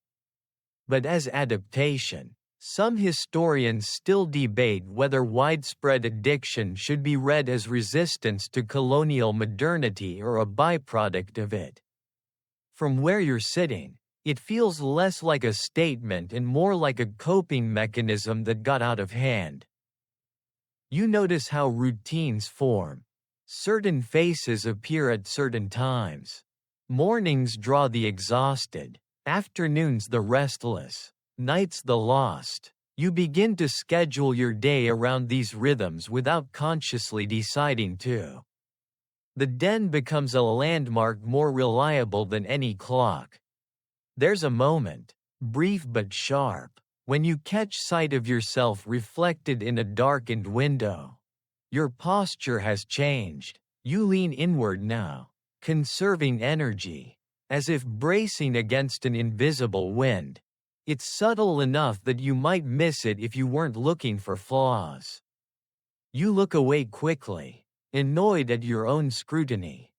but as adaptation. Some historians still debate whether widespread addiction should be read as resistance to colonial modernity or a byproduct of it. From where you're sitting, it feels less like a statement and more like a coping mechanism that got out of hand. You notice how routines form. Certain faces appear at certain times. Mornings draw the exhausted, afternoons the restless, nights the lost. You begin to schedule your day around these rhythms without consciously deciding to. The den becomes a landmark more reliable than any clock. There's a moment, brief but sharp, when you catch sight of yourself reflected in a darkened window. Your posture has changed. You lean inward now, conserving energy, as if bracing against an invisible wind. It's subtle enough that you might miss it if you weren't looking for flaws. You look away quickly, annoyed at your own scrutiny.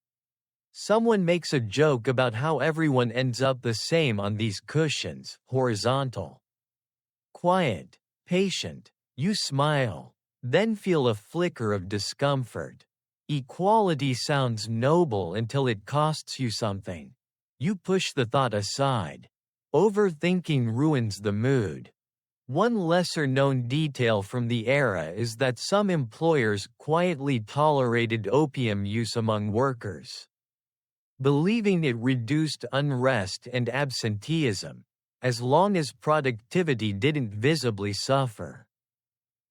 Someone makes a joke about how everyone ends up the same on these cushions, horizontal. Quiet, patient, you smile, then feel a flicker of discomfort. Equality sounds noble until it costs you something. You push the thought aside. Overthinking ruins the mood. One lesser-known detail from the era is that some employers quietly tolerated opium use among workers, believing it reduced unrest and absenteeism, as long as productivity didn't visibly suffer.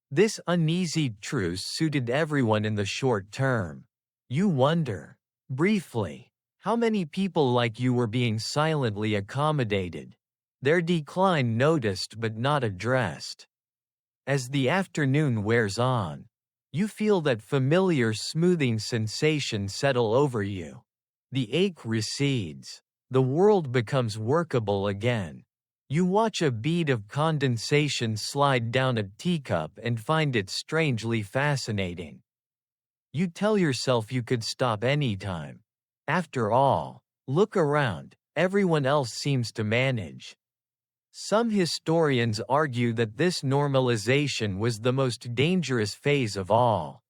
This uneasy truce suited everyone in the short term. You wonder, briefly, how many people like you were being silently accommodated, their decline noticed but not addressed. As the afternoon wears on, you feel that familiar smoothing sensation settle over you. The ache recedes. The world becomes workable again. You watch a bead of condensation slide down a teacup and find it strangely fascinating. You tell yourself you could stop anytime. After all, look around, everyone else seems to manage. Some historians argue that this normalization was the most dangerous phase of all.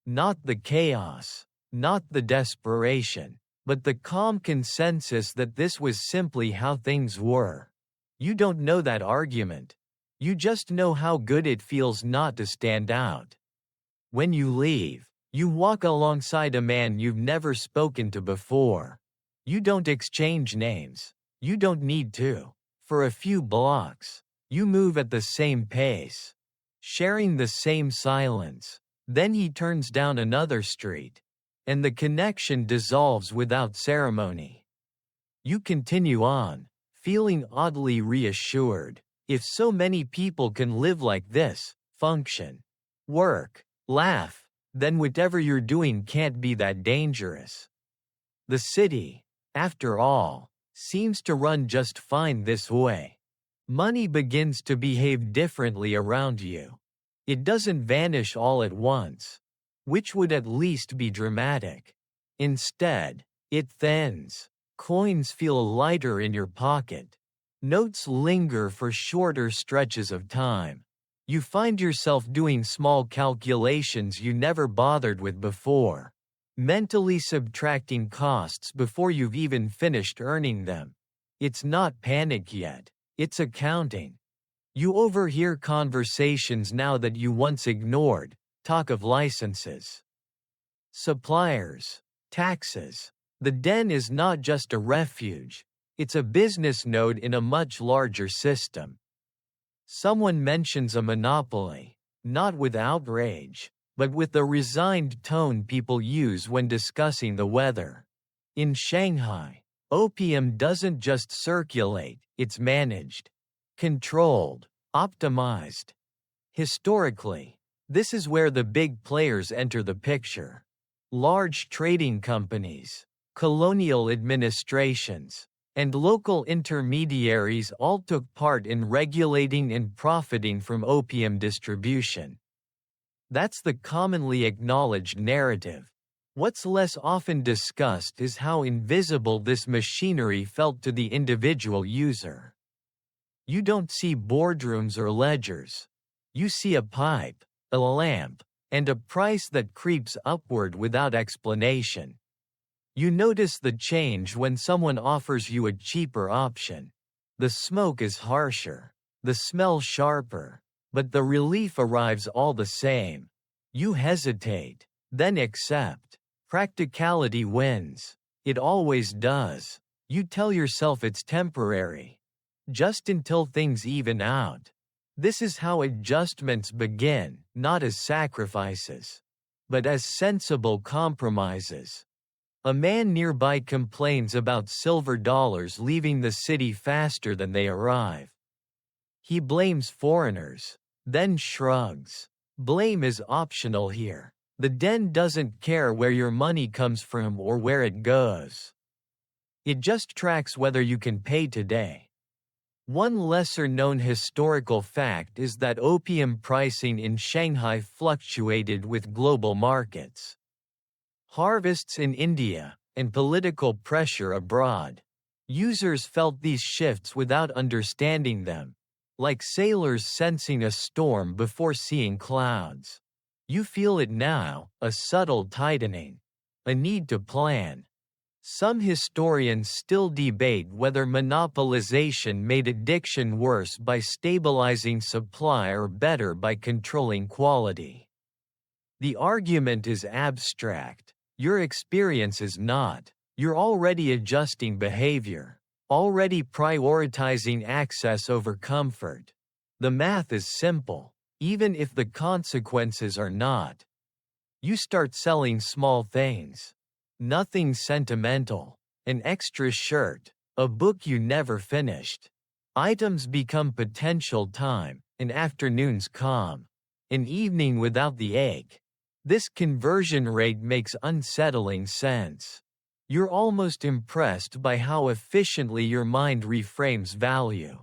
Not the chaos, not the desperation, but the calm consensus that this was simply how things were. You don't know that argument. You just know how good it feels not to stand out. When you leave, you walk alongside a man you've never spoken to before. You don't exchange names. You don't need to. For a few blocks, you move at the same pace, sharing the same silence. Then he turns down another street, and the connection dissolves without ceremony. You continue on, feeling oddly reassured. If so many people can live like this, function, work, laugh, then whatever you're doing can't be that dangerous. The city, after all, seems to run just fine this way. Money begins to behave differently around you. It doesn't vanish all at once, which would at least be dramatic. Instead, it thins. Coins feel lighter in your pocket. Notes linger for shorter stretches of time. You find yourself doing small calculations you never bothered with before, mentally subtracting costs before you've even finished earning them. It's not panic yet, it's accounting. You overhear conversations now that you once ignored, talk of licenses, suppliers, taxes. The den is not just a refuge, it's a business node in a much larger system. Someone mentions a monopoly, not with outrage, but with the resigned tone people use when discussing the weather. In Shanghai, opium doesn't just circulate, it's managed, controlled, optimized. Historically, this is where the big players enter the picture. Large trading companies, colonial administrations, and local intermediaries all took part in regulating and profiting from opium distribution. That's the commonly acknowledged narrative. What's less often discussed is how invisible this machinery felt to the individual user. You don't see boardrooms or ledgers. You see a pipe, a lamp, and a price that creeps upward without explanation. You notice the change when someone offers you a cheaper option. The smoke is harsher, the smell sharper, but the relief arrives all the same. You hesitate, then accept. Practicality wins. It always does. You tell yourself it's temporary. Just until things even out. This is how adjustments begin, not as sacrifices, but as sensible compromises. A man nearby complains about silver dollars leaving the city faster than they arrive. He blames foreigners, then shrugs. Blame is optional here. The den doesn't care where your money comes from or where it goes. It just tracks whether you can pay today. One lesser-known historical fact is that opium pricing in Shanghai fluctuated with global markets. Harvests in India, and political pressure abroad. Users felt these shifts without understanding them, like sailors sensing a storm before seeing clouds. You feel it now, a subtle tightening, a need to plan. Some historians still debate whether monopolization made addiction worse by stabilizing supply or better by controlling quality. The argument is abstract. Your experience is not. You're already adjusting behavior, already prioritizing access over comfort. The math is simple, even if the consequences are not. You start selling small things. Nothing sentimental. An extra shirt, a book you never finished. Items become potential time, an afternoon's calm, an evening without the ache. This conversion rate makes unsettling sense. You're almost impressed by how efficiently your mind reframes value.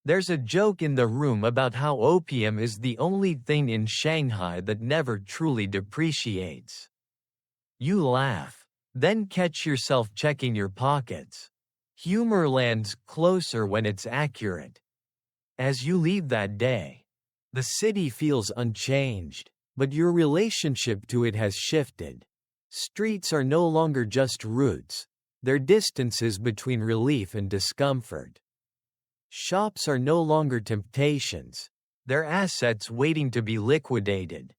There's a joke in the room about how opium is the only thing in Shanghai that never truly depreciates. You laugh, then catch yourself checking your pockets. Humor lands closer when it's accurate. As you leave that day, the city feels unchanged, but your relationship to it has shifted. Streets are no longer just routes, they're distances between relief and discomfort. Shops are no longer temptations, they're assets waiting to be liquidated.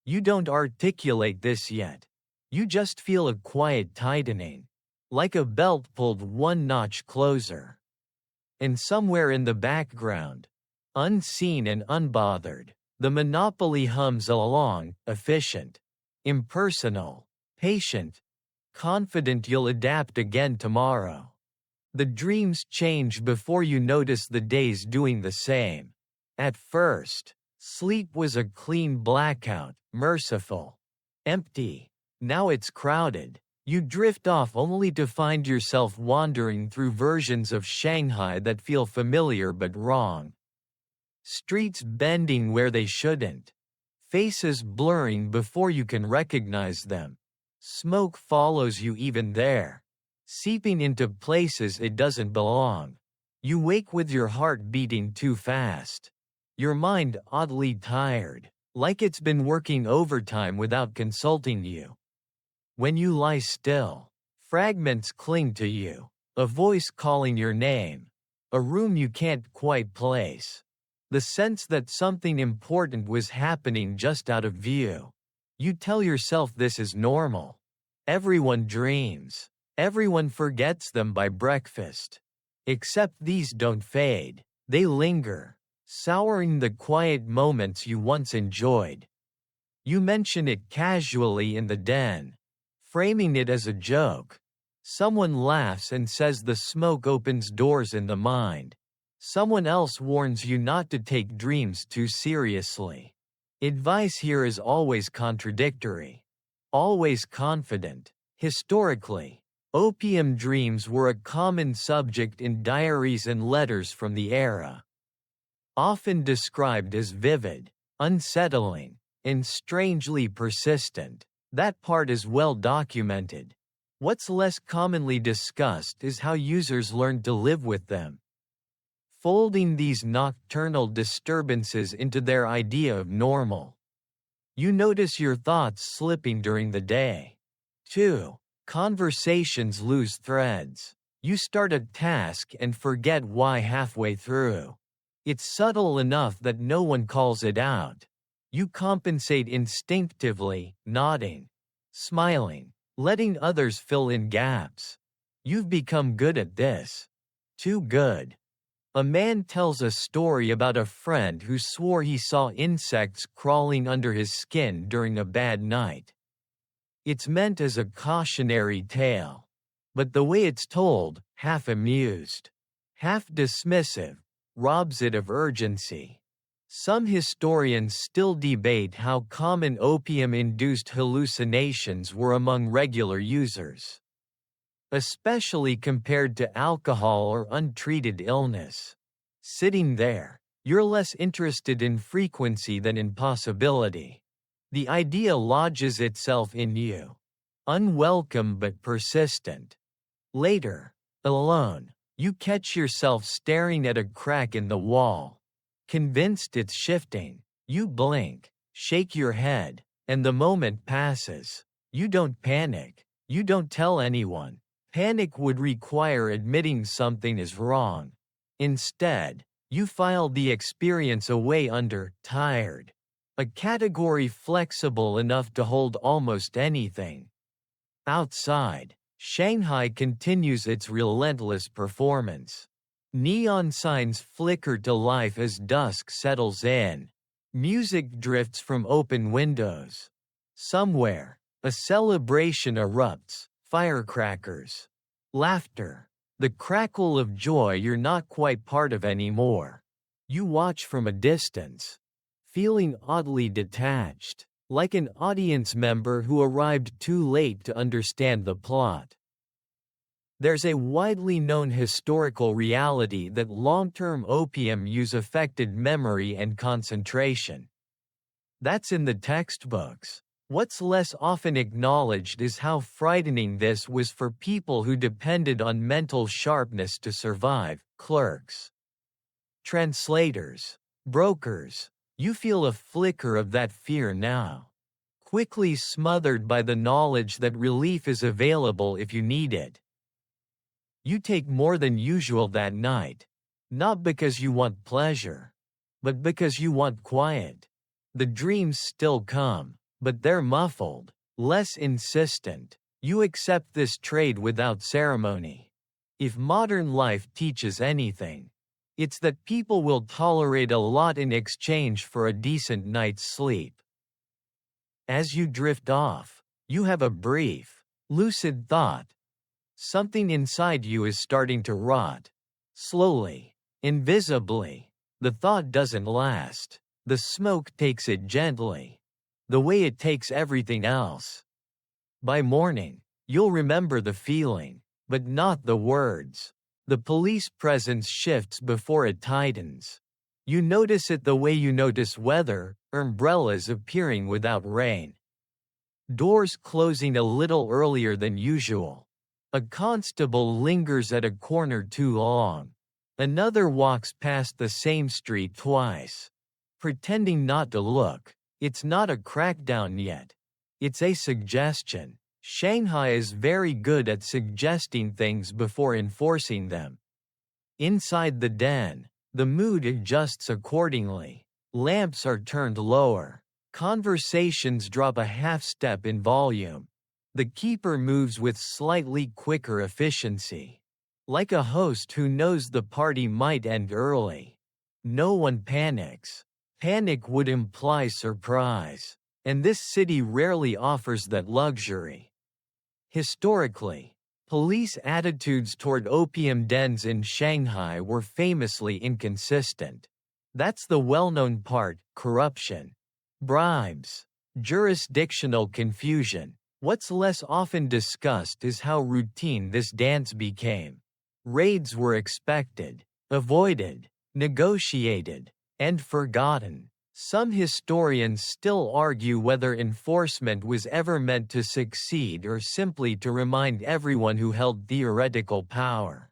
You don't articulate this yet. You just feel a quiet tightening, like a belt pulled one notch closer. And somewhere in the background, unseen and unbothered, the monopoly hums along, efficient, impersonal, patient, confident you'll adapt again tomorrow. The dreams change before you notice the days doing the same. At first, sleep was a clean blackout, merciful, empty. Now it's crowded. You drift off only to find yourself wandering through versions of Shanghai that feel familiar but wrong. Streets bending where they shouldn't. Faces blurring before you can recognize them. Smoke follows you even there, seeping into places it doesn't belong. You wake with your heart beating too fast. Your mind oddly tired, like it's been working overtime without consulting you. When you lie still, fragments cling to you, a voice calling your name, a room you can't quite place. The sense that something important was happening just out of view. You tell yourself this is normal. Everyone dreams. Everyone forgets them by breakfast. Except these don't fade, they linger, souring the quiet moments you once enjoyed. You mention it casually in the den, framing it as a joke. Someone laughs and says the smoke opens doors in the mind. Someone else warns you not to take dreams too seriously. Advice here is always contradictory, always confident. Historically, opium dreams were a common subject in diaries and letters from the era. Often described as vivid, unsettling, and strangely persistent. That part is well documented. What's less commonly discussed is how users learn to live with them, folding these nocturnal disturbances into their idea of normal. You notice your thoughts slipping during the day. 2. Conversations lose threads. You start a task and forget why halfway through. It's subtle enough that no one calls it out. You compensate instinctively, nodding, smiling, letting others fill in gaps. You've become good at this. Too good. A man tells a story about a friend who swore he saw insects crawling under his skin during a bad night. It's meant as a cautionary tale. But the way it's told, half amused, half dismissive, robs it of urgency. Some historians still debate how common opium-induced hallucinations were among regular users, especially compared to alcohol or untreated illness. Sitting there, you're less interested in frequency than in possibility. The idea lodges itself in you, unwelcome but persistent. Later, alone, you catch yourself staring at a crack in the wall. Convinced it's shifting, you blink, shake your head, and the moment passes. You don't panic. You don't tell anyone. Panic would require admitting something is wrong. Instead, you file the experience away under tired, a category flexible enough to hold almost anything. Outside, Shanghai continues its relentless performance. Neon signs flicker to life as dusk settles in. Music drifts from open windows. Somewhere, a celebration erupts, firecrackers, laughter, the crackle of joy you're not quite part of anymore. You watch from a distance, feeling oddly detached, like an audience member who arrived too late to understand the plot. There's a widely known historical reality that long-term opium use affected memory and concentration. That's in the textbooks. What's less often acknowledged is how frightening this was for people who depended on mental sharpness to survive: clerks, translators, brokers. You feel a flicker of that fear now, quickly smothered by the knowledge that relief is available if you need it. You take more than usual that night, not because you want pleasure, but because you want quiet. The dreams still come, but they're muffled, less insistent. You accept this trade without ceremony. If modern life teaches anything, it's that people will tolerate a lot in exchange for a decent night's sleep. As you drift off, you have a brief, lucid thought. Something inside you is starting to rot. Slowly, invisibly. The thought doesn't last. The smoke takes it gently, the way it takes everything else. By morning, you'll remember the feeling, but not the words. The police presence shifts before it tightens. You notice it the way you notice weather, umbrellas appearing without rain, doors closing a little earlier than usual. A constable lingers at a corner too long. Another walks past the same street twice, pretending not to look. It's not a crackdown yet. It's a suggestion. Shanghai is very good at suggesting things before enforcing them. Inside the den, the mood adjusts accordingly. Lamps are turned lower. Conversations drop a half step in volume. The keeper moves with slightly quicker efficiency, like a host who knows the party might end early. No one panics. Panic would imply surprise, and this city rarely offers that luxury. Historically, police attitudes toward opium dens in Shanghai were famously inconsistent. That's the well-known part: corruption, bribes, jurisdictional confusion. What's less often discussed is how routine this dance became. Raids were expected, avoided, negotiated, and forgotten. Some historians still argue whether enforcement was ever meant to succeed or simply to remind everyone who held theoretical power.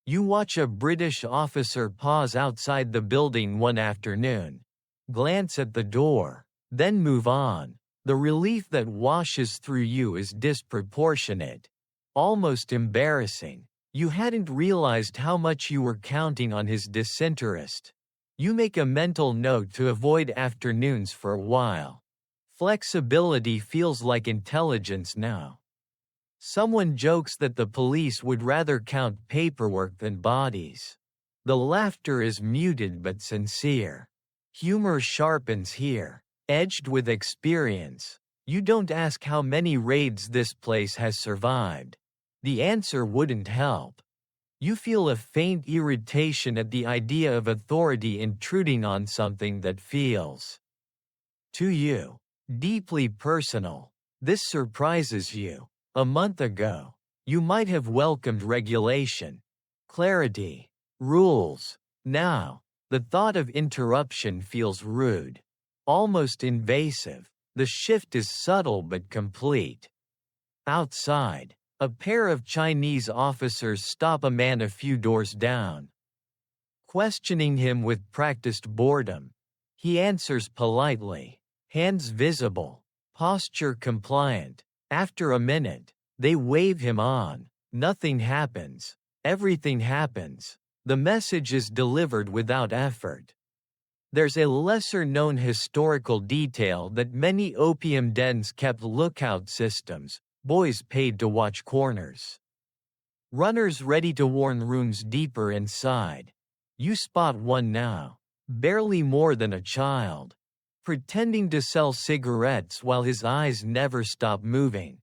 You watch a British officer pause outside the building one afternoon, glance at the door, then move on. The relief that washes through you is disproportionate, almost embarrassing. You hadn't realized how much you were counting on his disinterest. You make a mental note to avoid afternoons for a while. Flexibility feels like intelligence now. Someone jokes that the police would rather count paperwork than bodies. The laughter is muted but sincere. Humor sharpens here, edged with experience. You don't ask how many raids this place has survived. The answer wouldn't help. You feel a faint irritation at the idea of authority intruding on something that feels, to you, deeply personal. This surprises you. A month ago, you might have welcomed regulation, clarity, rules. Now, the thought of interruption feels rude, almost invasive. The shift is subtle but complete. Outside, a pair of Chinese officers stop a man a few doors down, questioning him with practiced boredom. He answers politely, hands visible, posture compliant. After a minute, they wave him on. Nothing happens. Everything happens. The message is delivered without effort. There's a lesser-known historical detail that many opium dens kept lookout systems, boys paid to watch corners. Runners ready to warn rooms deeper inside. You spot one now, barely more than a child, pretending to sell cigarettes while his eyes never stop moving.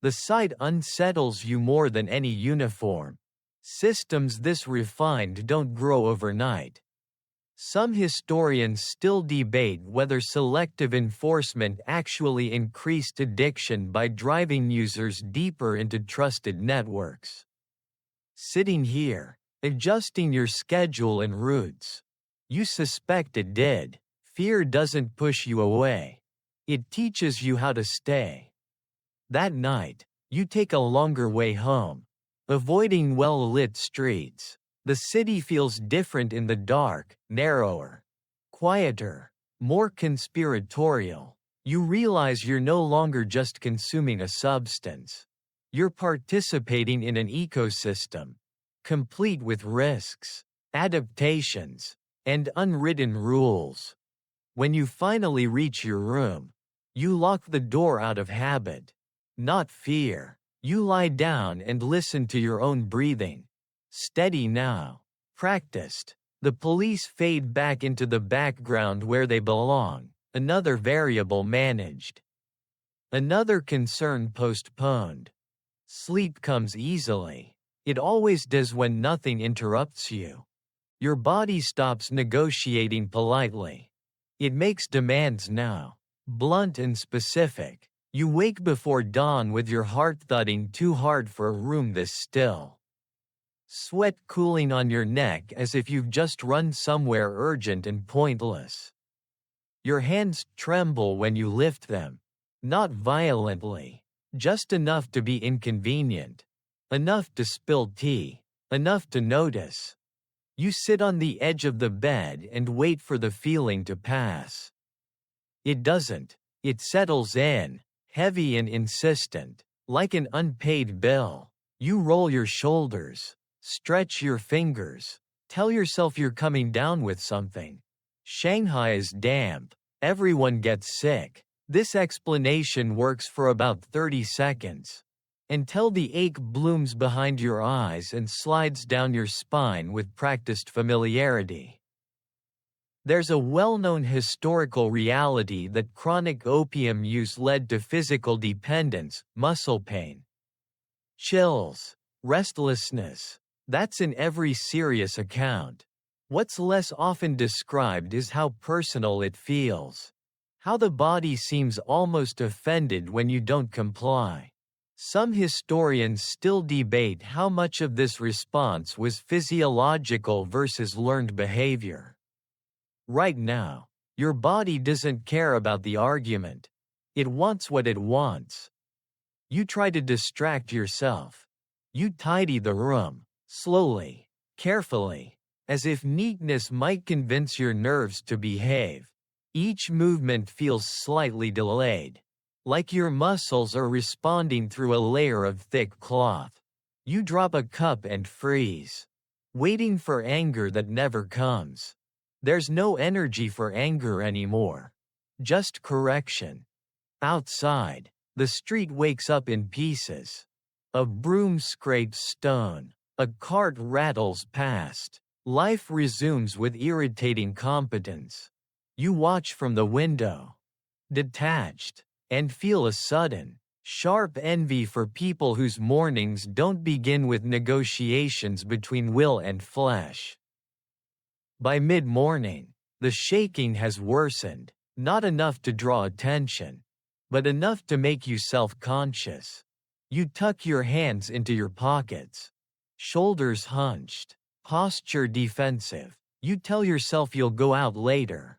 The sight unsettles you more than any uniform. Systems this refined don't grow overnight. Some historians still debate whether selective enforcement actually increased addiction by driving users deeper into trusted networks. Sitting here, adjusting your schedule and routes, you suspect it did. Fear doesn't push you away. It teaches you how to stay. That night, you take a longer way home, avoiding well-lit streets. The city feels different in the dark, narrower, quieter, more conspiratorial. You realize you're no longer just consuming a substance. You're participating in an ecosystem, complete with risks, adaptations, and unwritten rules. When you finally reach your room, you lock the door out of habit, not fear. You lie down and listen to your own breathing. Steady now, practiced. The police fade back into the background where they belong, another variable managed. Another concern postponed. Sleep comes easily. It always does when nothing interrupts you. Your body stops negotiating politely. It makes demands now, blunt and specific. You wake before dawn with your heart thudding too hard for a room this still. Sweat cooling on your neck as if you've just run somewhere urgent and pointless. Your hands tremble when you lift them. Not violently, just enough to be inconvenient. Enough to spill tea. Enough to notice. You sit on the edge of the bed and wait for the feeling to pass. It doesn't. It settles in, heavy and insistent, like an unpaid bill. You roll your shoulders, stretch your fingers, tell yourself you're coming down with something. Shanghai is damp. Everyone gets sick. This explanation works for about 30 seconds. Until the ache blooms behind your eyes and slides down your spine with practiced familiarity. There's a well-known historical reality that chronic opium use led to physical dependence, muscle pain, chills, restlessness. That's in every serious account. What's less often described is how personal it feels. How the body seems almost offended when you don't comply. Some historians still debate how much of this response was physiological versus learned behavior. Right now, Your body doesn't care about the argument. It wants what it wants. You try to distract yourself. You tidy the room, slowly, carefully, as if neatness might convince your nerves to behave. Each movement feels slightly delayed, like your muscles are responding through a layer of thick cloth. You drop a cup and freeze, waiting for anger that never comes. There's no energy for anger anymore. Just correction. Outside, the street wakes up in pieces. A broom scrapes stone. A cart rattles past. Life resumes with irritating competence. You watch from the window, detached, and feel a sudden, sharp envy for people whose mornings don't begin with negotiations between will and flesh. By mid-morning, the shaking has worsened, not enough to draw attention, but enough to make you self-conscious. You tuck your hands into your pockets, shoulders hunched, posture defensive. You tell yourself you'll go out later.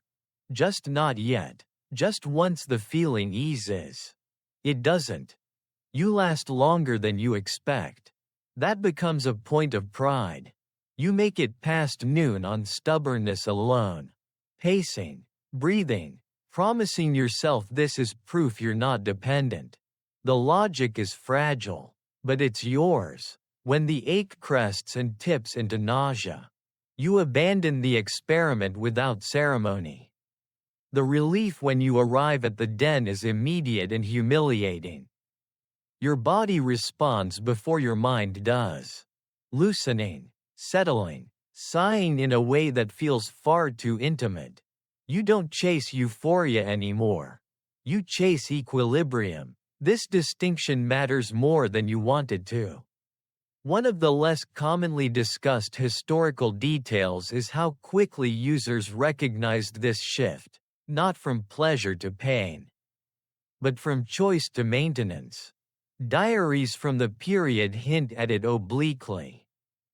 Just not yet, just once the feeling eases. It doesn't. You last longer than you expect. That becomes a point of pride. You make it past noon on stubbornness alone. Pacing, breathing, promising yourself this is proof you're not dependent. The logic is fragile, but it's yours. When the ache crests and tips into nausea, you abandon the experiment without ceremony. The relief when you arrive at the den is immediate and humiliating. Your body responds before your mind does. Loosening, settling, sighing in a way that feels far too intimate. You don't chase euphoria anymore. You chase equilibrium. This distinction matters more than you want it to. One of the less commonly discussed historical details is how quickly users recognized this shift, not from pleasure to pain, but from choice to maintenance. Diaries from the period hint at it obliquely,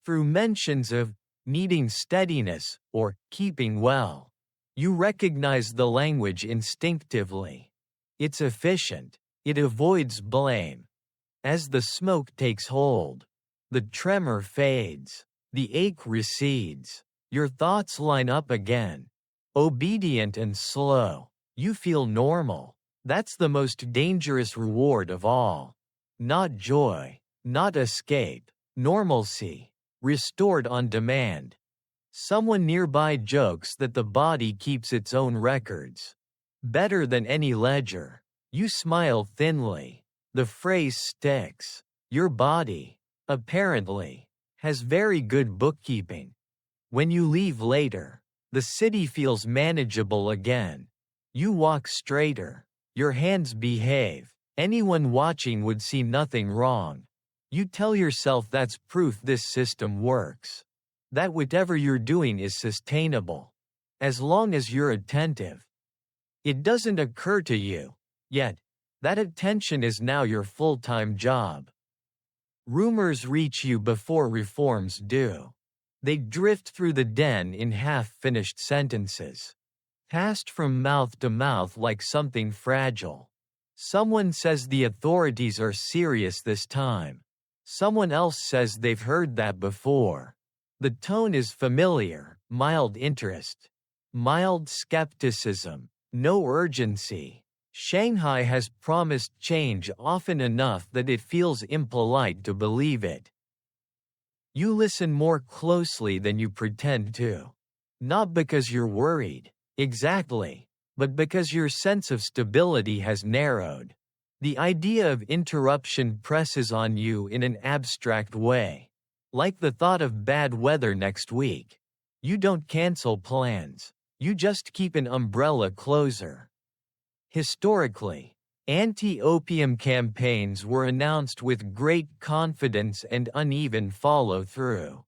through mentions of needing steadiness or keeping well. You recognize the language instinctively. It's efficient. It avoids blame. As the smoke takes hold, the tremor fades, the ache recedes, your thoughts line up again. Obedient and slow, you feel normal. That's the most dangerous reward of all. Not joy, not escape, normalcy. Restored on demand. Someone nearby jokes that the body keeps its own records. Better than any ledger. You smile thinly. The phrase sticks. Your body, apparently, has very good bookkeeping. When you leave later, the city feels manageable again. You walk straighter. Your hands behave. Anyone watching would see nothing wrong. You tell yourself that's proof this system works. That whatever you're doing is sustainable. As long as you're attentive. It doesn't occur to you, yet, that attention is now your full-time job. Rumors reach you before reforms do. They drift through the den in half-finished sentences. Passed from mouth to mouth like something fragile. Someone says the authorities are serious this time. Someone else says they've heard that before. The tone is familiar, mild interest, mild skepticism, no urgency. Shanghai has promised change often enough that it feels impolite to believe it. You listen more closely than you pretend to. Not because you're worried, exactly, but because your sense of stability has narrowed. The idea of interruption presses on you in an abstract way. Like the thought of bad weather next week. You don't cancel plans. You just keep an umbrella closer. Historically, anti-opium campaigns were announced with great confidence and uneven follow-through.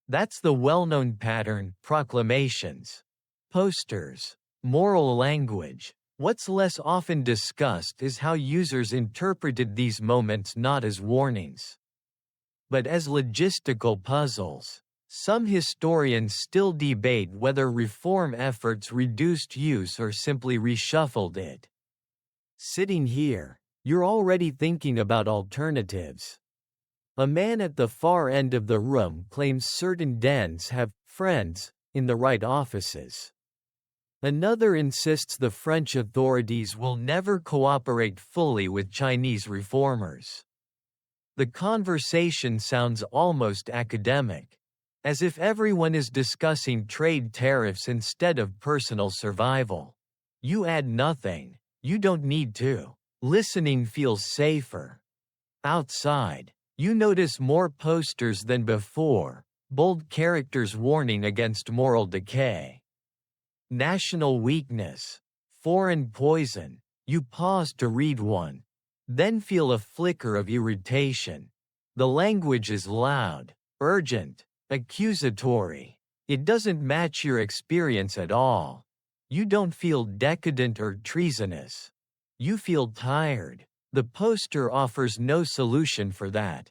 That's the well-known pattern: proclamations, posters, moral language. What's less often discussed is how users interpreted these moments not as warnings, but as logistical puzzles. Some historians still debate whether reform efforts reduced use or simply reshuffled it. Sitting here, you're already thinking about alternatives. A man at the far end of the room claims certain dens have friends in the right offices. Another insists the French authorities will never cooperate fully with Chinese reformers. The conversation sounds almost academic, as if everyone is discussing trade tariffs instead of personal survival. You add nothing, you don't need to. Listening feels safer. Outside, you notice more posters than before, bold characters warning against moral decay. National weakness, foreign poison. You pause to read one, then feel a flicker of irritation. The language is loud, urgent, accusatory. It doesn't match your experience at all. You don't feel decadent or treasonous. You feel tired. The poster offers no solution for that.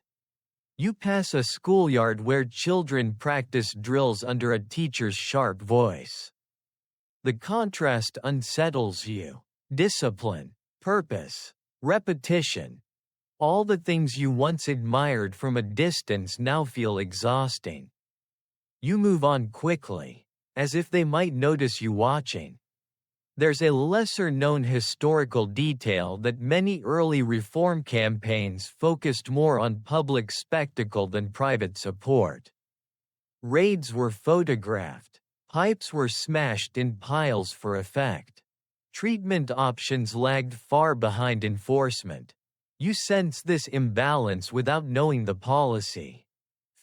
You pass a schoolyard where children practice drills under a teacher's sharp voice. The contrast unsettles you. Discipline, purpose, repetition. All the things you once admired from a distance now feel exhausting. You move on quickly, as if they might notice you watching. There's a lesser-known historical detail that many early reform campaigns focused more on public spectacle than private support. Raids were photographed. Pipes were smashed in piles for effect. Treatment options lagged far behind enforcement. You sense this imbalance without knowing the policy.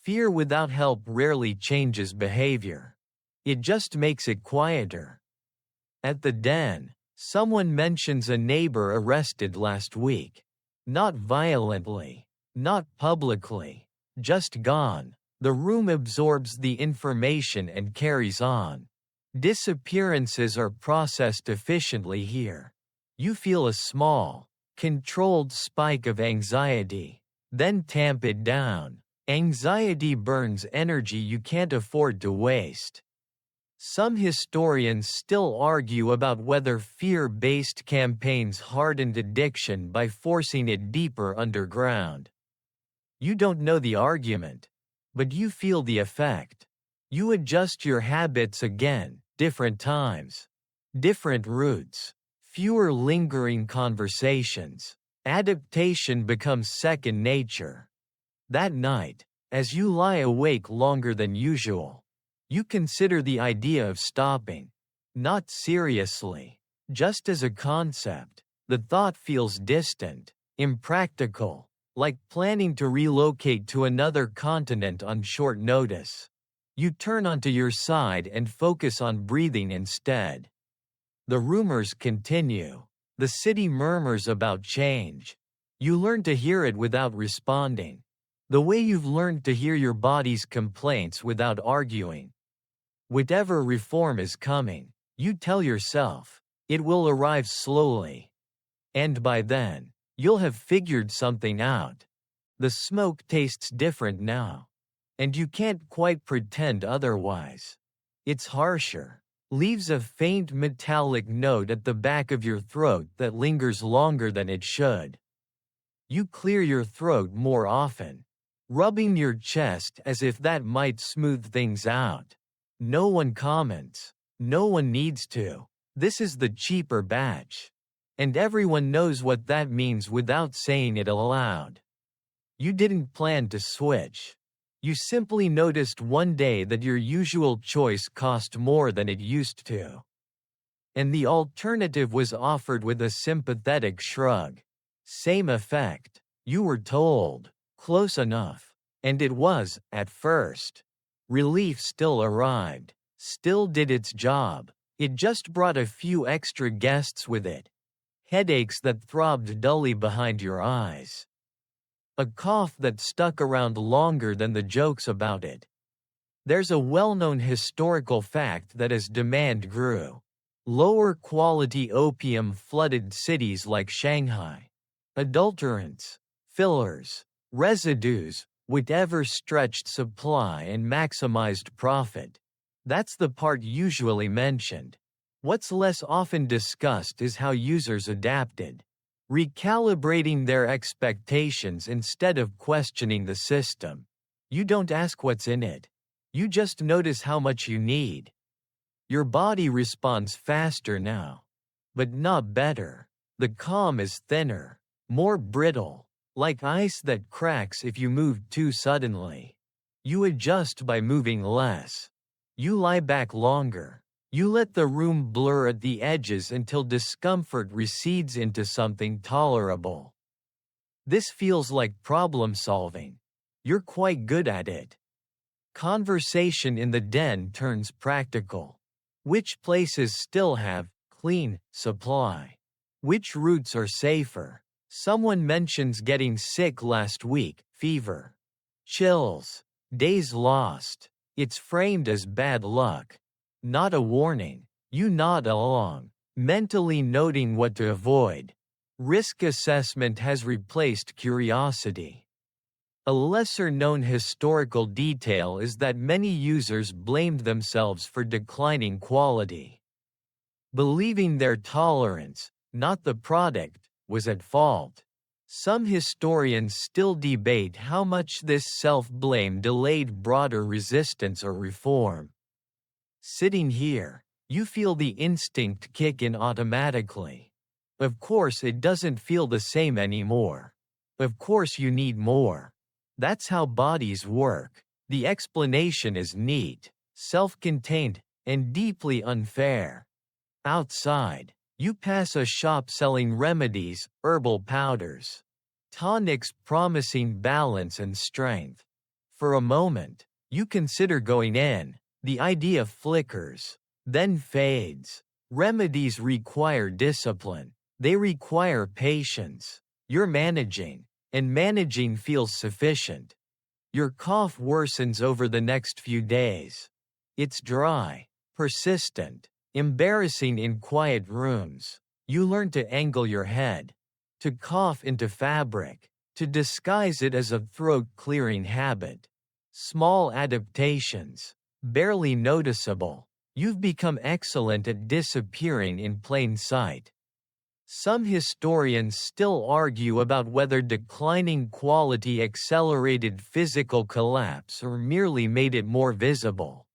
Fear without help rarely changes behavior. It just makes it quieter. At the den, someone mentions a neighbor arrested last week. Not violently, not publicly, just gone. The room absorbs the information and carries on. Disappearances are processed efficiently here. You feel a small, controlled spike of anxiety, then tamp it down. Anxiety burns energy you can't afford to waste. Some historians still argue about whether fear-based campaigns hardened addiction by forcing it deeper underground. You don't know the argument, but you feel the effect. You adjust your habits again, different times, different routes, fewer lingering conversations. Adaptation becomes second nature. That night, as you lie awake longer than usual, you consider the idea of stopping. Not seriously, just as a concept. The thought feels distant, impractical, like planning to relocate to another continent on short notice. You turn onto your side and focus on breathing instead. The rumors continue. The city murmurs about change. You learn to hear it without responding. The way you've learned to hear your body's complaints without arguing. Whatever reform is coming, you tell yourself, it will arrive slowly. And by then, you'll have figured something out. The smoke tastes different now. And you can't quite pretend otherwise. It's harsher. Leaves a faint metallic note at the back of your throat that lingers longer than it should. You clear your throat more often, rubbing your chest as if that might smooth things out. No one comments. No one needs to. This is the cheaper batch. And everyone knows what that means without saying it aloud. You didn't plan to switch. You simply noticed one day that your usual choice cost more than it used to. And the alternative was offered with a sympathetic shrug. Same effect. You were told. Close enough. And it was, at first. Relief still arrived. Still did its job. It just brought a few extra guests with it. Headaches that throbbed dully behind your eyes. A cough that stuck around longer than the jokes about it. There's a well-known historical fact that as demand grew, lower quality opium flooded cities like Shanghai. Adulterants, fillers, residues, whatever stretched supply and maximized profit. That's the part usually mentioned. What's less often discussed is how users adapted, recalibrating their expectations instead of questioning the system. You don't ask what's in it. You just notice how much you need. Your body responds faster now. But not better. The calm is thinner, more brittle, like ice that cracks if you move too suddenly. You adjust by moving less. You lie back longer. You let the room blur at the edges until discomfort recedes into something tolerable. This feels like problem solving. You're quite good at it. Conversation in the den turns practical. Which places still have clean supply? Which routes are safer? Someone mentions getting sick last week, fever, chills, days lost. It's framed as bad luck. Not a warning. You nod along, mentally noting what to avoid. Risk assessment has replaced curiosity. A lesser-known historical detail is that many users blamed themselves for declining quality, believing their tolerance, not the product, was at fault. Some historians still debate how much this self-blame delayed broader resistance or reform. Sitting here, you feel the instinct kick in automatically. Of course it doesn't feel the same anymore. Of course you need more. That's how bodies work. The explanation is neat, self-contained, and deeply unfair. Outside, you pass a shop selling remedies, herbal powders, tonics promising balance and strength. For a moment, you consider going in. The idea flickers, then fades. Remedies require discipline. They require patience. You're managing, and managing feels sufficient. Your cough worsens over the next few days. It's dry, persistent, embarrassing in quiet rooms. You learn to angle your head, to cough into fabric, to disguise it as a throat-clearing habit. Small adaptations, barely noticeable. You've become excellent at disappearing in plain sight. Some historians still argue about whether declining quality accelerated physical collapse or merely made it more visible.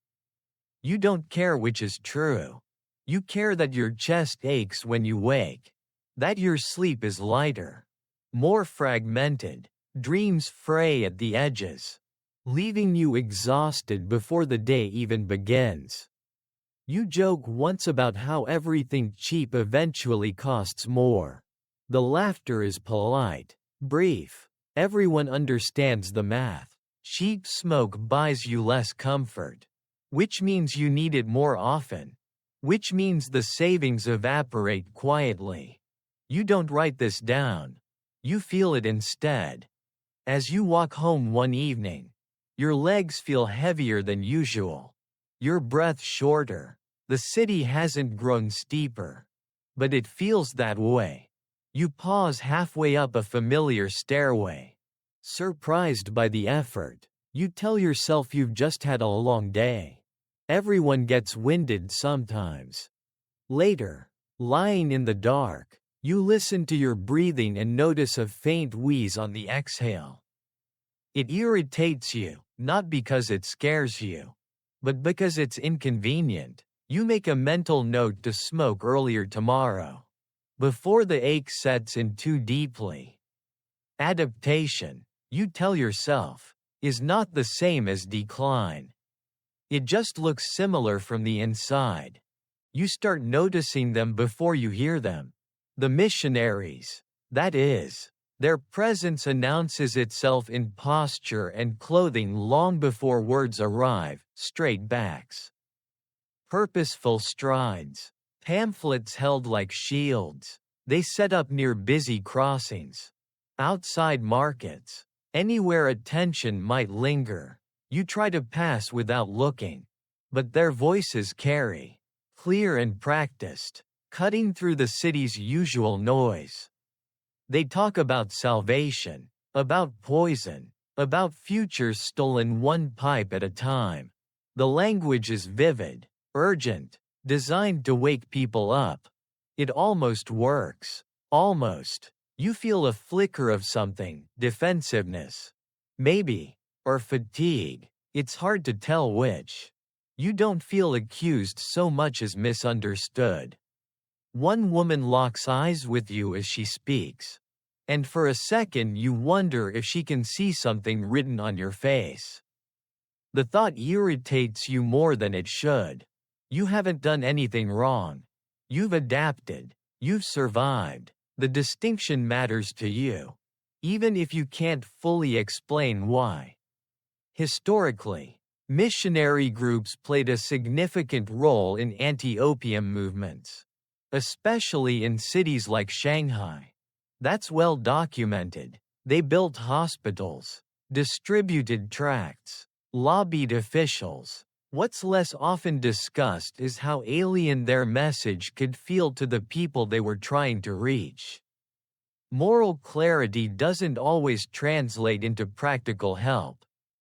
You don't care which is true. You care that your chest aches when you wake, that your sleep is lighter, more fragmented, dreams fray at the edges, leaving you exhausted before the day even begins. You joke once about how everything cheap eventually costs more. The laughter is polite, brief. Everyone understands the math. Cheap smoke buys you less comfort, which means you need it more often, which means the savings evaporate quietly. You don't write this down. You feel it instead. As you walk home one evening, your legs feel heavier than usual. Your breath shorter. The city hasn't grown steeper, but it feels that way. You pause halfway up a familiar stairway. Surprised by the effort, you tell yourself you've just had a long day. Everyone gets winded sometimes. Later, lying in the dark, you listen to your breathing and notice a faint wheeze on the exhale. It irritates you, not because it scares you, but because it's inconvenient. You make a mental note to smoke earlier tomorrow, before the ache sets in too deeply. Adaptation, you tell yourself, is not the same as decline. It just looks similar from the inside. You start noticing them before you hear them. The missionaries, that is. Their presence announces itself in posture and clothing long before words arrive, straight backs, purposeful strides, pamphlets held like shields. They set up near busy crossings, outside markets, anywhere attention might linger. You try to pass without looking, but their voices carry, clear and practiced, cutting through the city's usual noise. They talk about salvation, about poison, About futures stolen one pipe at a time. The language is vivid, urgent, designed to wake people up. It almost works. Almost. You feel a flicker of something, defensiveness. Maybe. Or fatigue. It's hard to tell which. You don't feel accused so much as misunderstood. One woman locks eyes with you as she speaks. And for a second you wonder if she can see something written on your face. The thought irritates you more than it should. You haven't done anything wrong. You've adapted. You've survived. The distinction matters to you, even if you can't fully explain why. Historically, missionary groups played a significant role in anti-opium movements, especially in cities like Shanghai. That's well documented. They built hospitals, distributed tracts, lobbied officials. What's less often discussed is how alien their message could feel to the people they were trying to reach. Moral clarity doesn't always translate into practical help.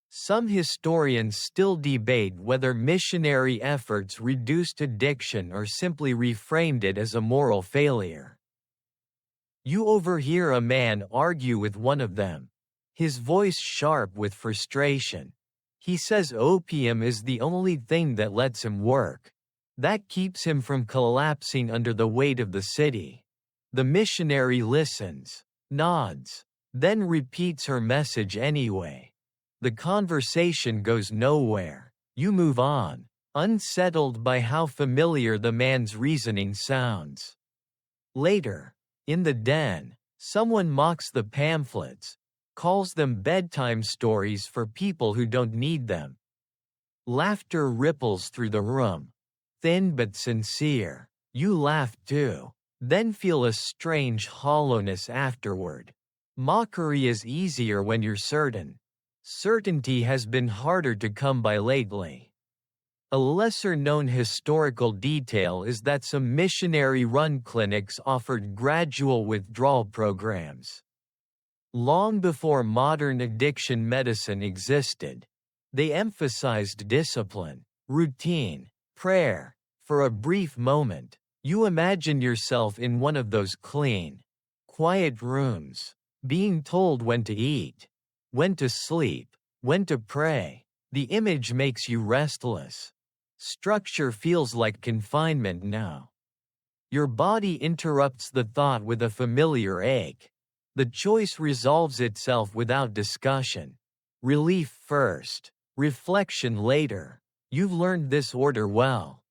Some historians still debate whether missionary efforts reduced addiction or simply reframed it as a moral failure. You overhear a man argue with one of them, his voice sharp with frustration. He says opium is the only thing that lets him work. That keeps him from collapsing under the weight of the city. The missionary listens, nods, then repeats her message anyway. The conversation goes nowhere. You move on, unsettled by how familiar the man's reasoning sounds. Later, in the den, someone mocks the pamphlets, calls them bedtime stories for people who don't need them. Laughter ripples through the room. Thin but sincere. You laugh too, then feel a strange hollowness afterward. Mockery is easier when you're certain. Certainty has been harder to come by lately. A lesser-known historical detail is that some missionary-run clinics offered gradual withdrawal programs. Long before modern addiction medicine existed, they emphasized discipline, routine, prayer. For a brief moment, you imagine yourself in one of those clean, quiet rooms, being told when to eat, when to sleep, when to pray. The image makes you restless. Structure feels like confinement now. Your body interrupts the thought with a familiar ache. The choice resolves itself without discussion. Relief first, reflection later. You've learned this order well.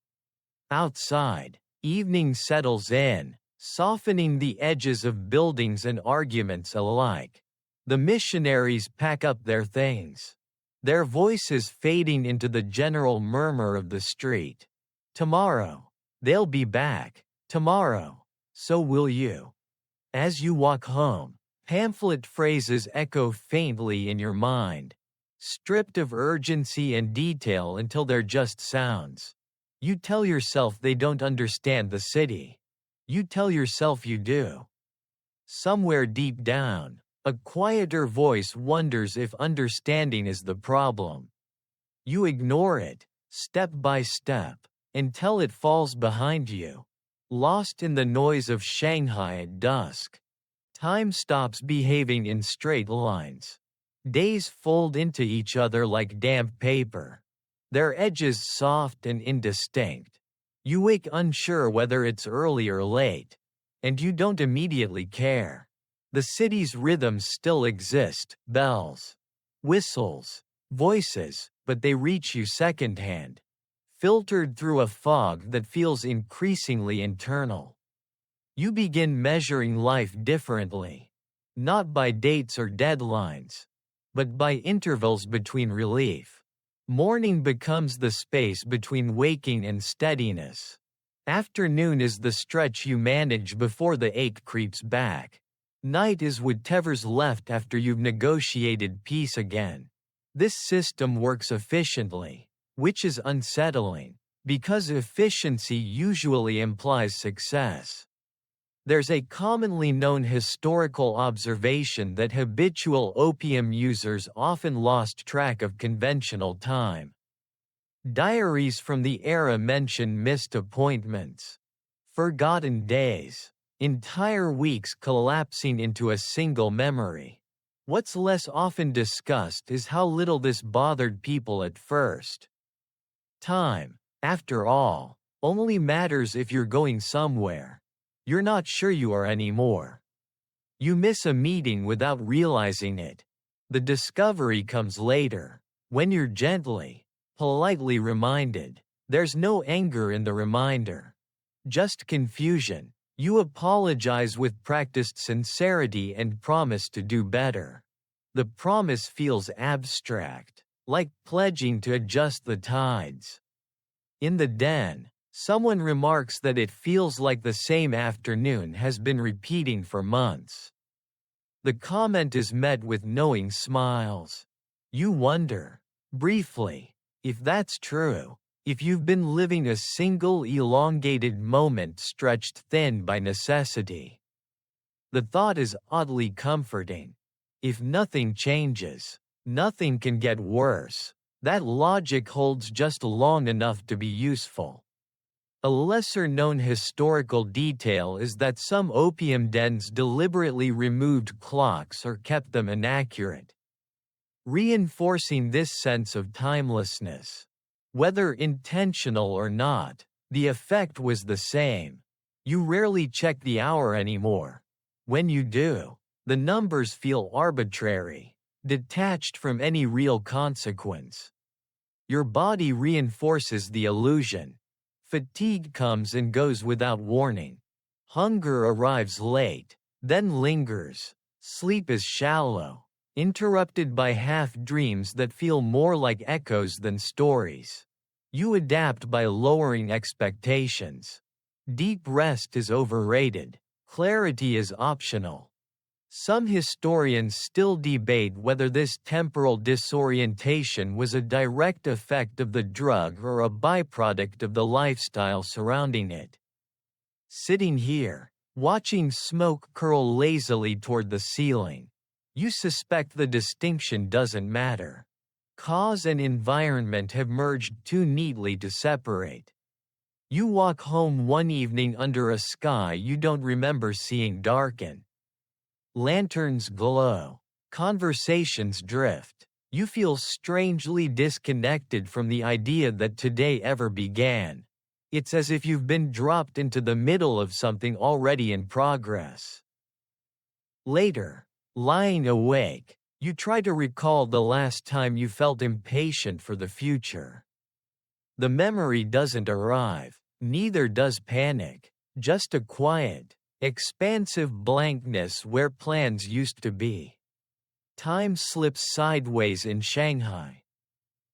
Outside, evening settles in, softening the edges of buildings and arguments alike. The missionaries pack up their things, their voices fading into the general murmur of the street. Tomorrow, they'll be back. Tomorrow, so will you. As you walk home, pamphlet phrases echo faintly in your mind, stripped of urgency and detail until they're just sounds. You tell yourself they don't understand the city. You tell yourself you do. Somewhere deep down, a quieter voice wonders if understanding is the problem. You ignore it, step by step, until it falls behind you. Lost in the noise of Shanghai at dusk. Time stops behaving in straight lines. Days fold into each other like damp paper, their edges soft and indistinct. You wake unsure whether it's early or late, and you don't immediately care. The city's rhythms still exist, bells, whistles, voices, but they reach you secondhand, filtered through a fog that feels increasingly internal. You begin measuring life differently, not by dates or deadlines, but by intervals between relief. Morning becomes the space between waking and steadiness. Afternoon is the stretch you manage before the ache creeps back. Night is whatever's left after you've negotiated peace again. This system works efficiently, which is unsettling, because efficiency usually implies success. There's a commonly known historical observation that habitual opium users often lost track of conventional time. Diaries from the era mention missed appointments, forgotten days, entire weeks collapsing into a single memory. What's less often discussed is how little this bothered people at first. Time, after all, only matters if you're going somewhere. You're not sure you are anymore. You miss a meeting without realizing it. The discovery comes later, when you're gently, politely reminded. There's no anger in the reminder. Just confusion. You apologize with practiced sincerity and promise to do better. The promise feels abstract, like pledging to adjust the tides. In the den, someone remarks that it feels like the same afternoon has been repeating for months. The comment is met with knowing smiles. You wonder, briefly, if that's true, if you've been living a single elongated moment stretched thin by necessity. The thought is oddly comforting. If nothing changes, nothing can get worse. That logic holds just long enough to be useful. A lesser-known historical detail is that some opium dens deliberately removed clocks or kept them inaccurate, reinforcing this sense of timelessness. Whether intentional or not, the effect was the same. You rarely check the hour anymore. When you do, the numbers feel arbitrary, detached from any real consequence. Your body reinforces the illusion. Fatigue comes and goes without warning. Hunger arrives late, then lingers. Sleep is shallow, interrupted by half-dreams that feel more like echoes than stories. You adapt by lowering expectations. Deep rest is overrated. Clarity is optional. Some historians still debate whether this temporal disorientation was a direct effect of the drug or a byproduct of the lifestyle surrounding it. Sitting here, watching smoke curl lazily toward the ceiling, you suspect the distinction doesn't matter. Cause and environment have merged too neatly to separate. You walk home one evening under a sky you don't remember seeing darken. Lanterns glow. Conversations drift. You feel strangely disconnected from the idea that today ever began. It's as if you've been dropped into the middle of something already in progress. Later, lying awake, you try to recall the last time you felt impatient for the future. The memory doesn't arrive, neither does panic, just a quiet, expansive blankness where plans used to be. Time slips sideways in Shanghai.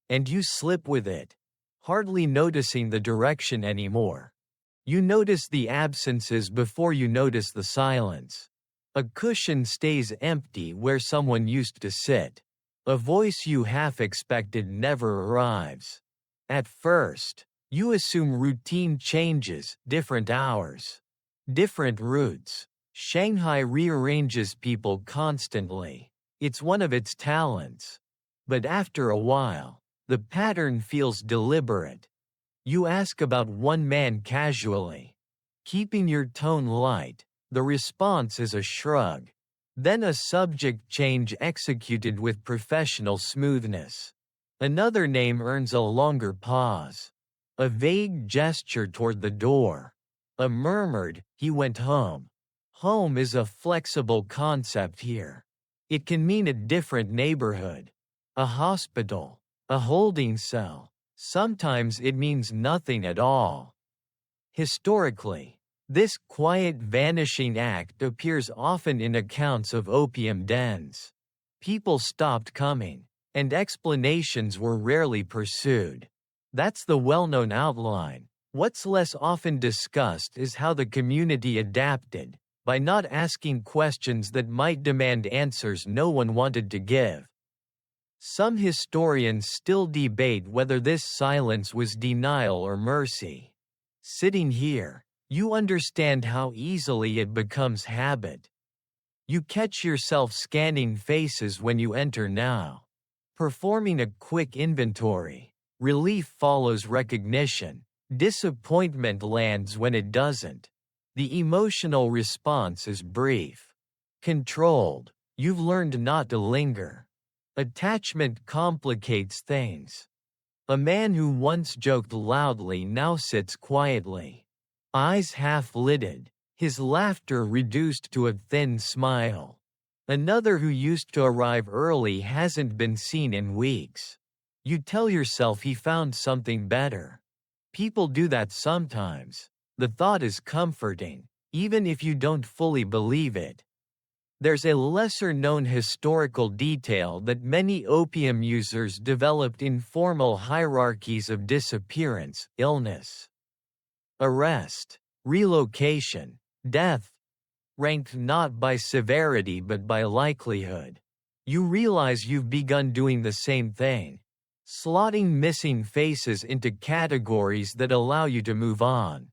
And you slip with it, hardly noticing the direction anymore. You notice the absences before you notice the silence. A cushion stays empty where someone used to sit. A voice you half expected never arrives. At first, you assume routine changes, different hours, different routes. Shanghai rearranges people constantly. It's one of its talents. But after a while, the pattern feels deliberate. You ask about one man casually, keeping your tone light. The response is a shrug. Then a subject change executed with professional smoothness. Another name earns a longer pause. A vague gesture toward the door. A murmured, "He went home." Home is a flexible concept here. It can mean a different neighborhood, a hospital, a holding cell. Sometimes it means nothing at all. Historically, this quiet vanishing act appears often in accounts of opium dens. People stopped coming, and explanations were rarely pursued. That's the well-known outline. What's less often discussed is how the community adapted, by not asking questions that might demand answers no one wanted to give. Some historians still debate whether this silence was denial or mercy. Sitting here, You understand how easily it becomes habit. You catch yourself scanning faces when you enter now. Performing a quick inventory. Relief follows recognition. Disappointment lands when it doesn't. The emotional response is brief. Controlled. You've learned not to linger. Attachment complicates things. A man who once joked loudly now sits quietly. Eyes half-lidded, his laughter reduced to a thin smile. Another who used to arrive early hasn't been seen in weeks. You tell yourself he found something better. People do that sometimes. The thought is comforting, even if you don't fully believe it. There's a lesser-known historical detail that many opium users developed informal hierarchies of disappearance, illness, arrest, relocation, death, ranked not by severity but by likelihood. You realize you've begun doing the same thing, slotting missing faces into categories that allow you to move on.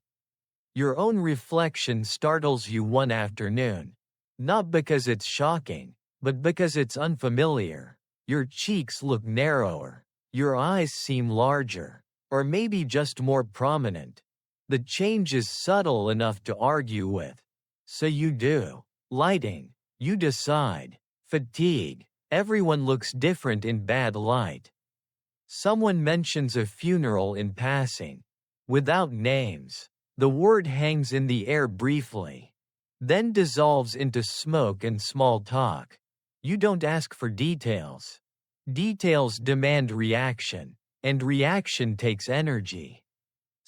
Your own reflection startles you one afternoon. Not because it's shocking, but because it's unfamiliar. Your cheeks look narrower. Your eyes seem larger. Or maybe just more prominent. The change is subtle enough to argue with. So you do. Lighting. You decide. Fatigue. Everyone looks different in bad light. Someone mentions a funeral in passing. Without names. The word hangs in the air briefly. Then dissolves into smoke and small talk. You don't ask for details. Details demand reaction. And reaction takes energy.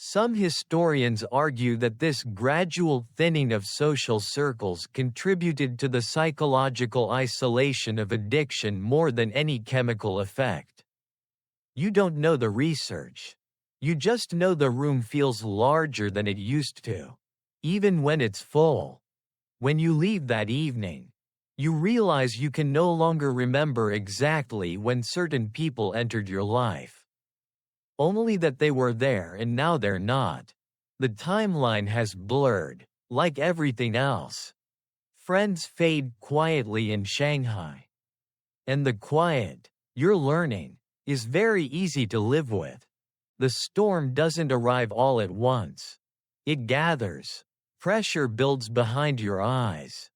Some historians argue that this gradual thinning of social circles contributed to the psychological isolation of addiction more than any chemical effect. You don't know the research. You just know the room feels larger than it used to, even when it's full. When you leave that evening, you realize you can no longer remember exactly when certain people entered your life. Only that they were there and now they're not. The timeline has blurred, like everything else. Friends fade quietly in Shanghai. And the quiet, you're learning, is very easy to live with. The storm doesn't arrive all at once. It gathers. Pressure builds behind your eyes,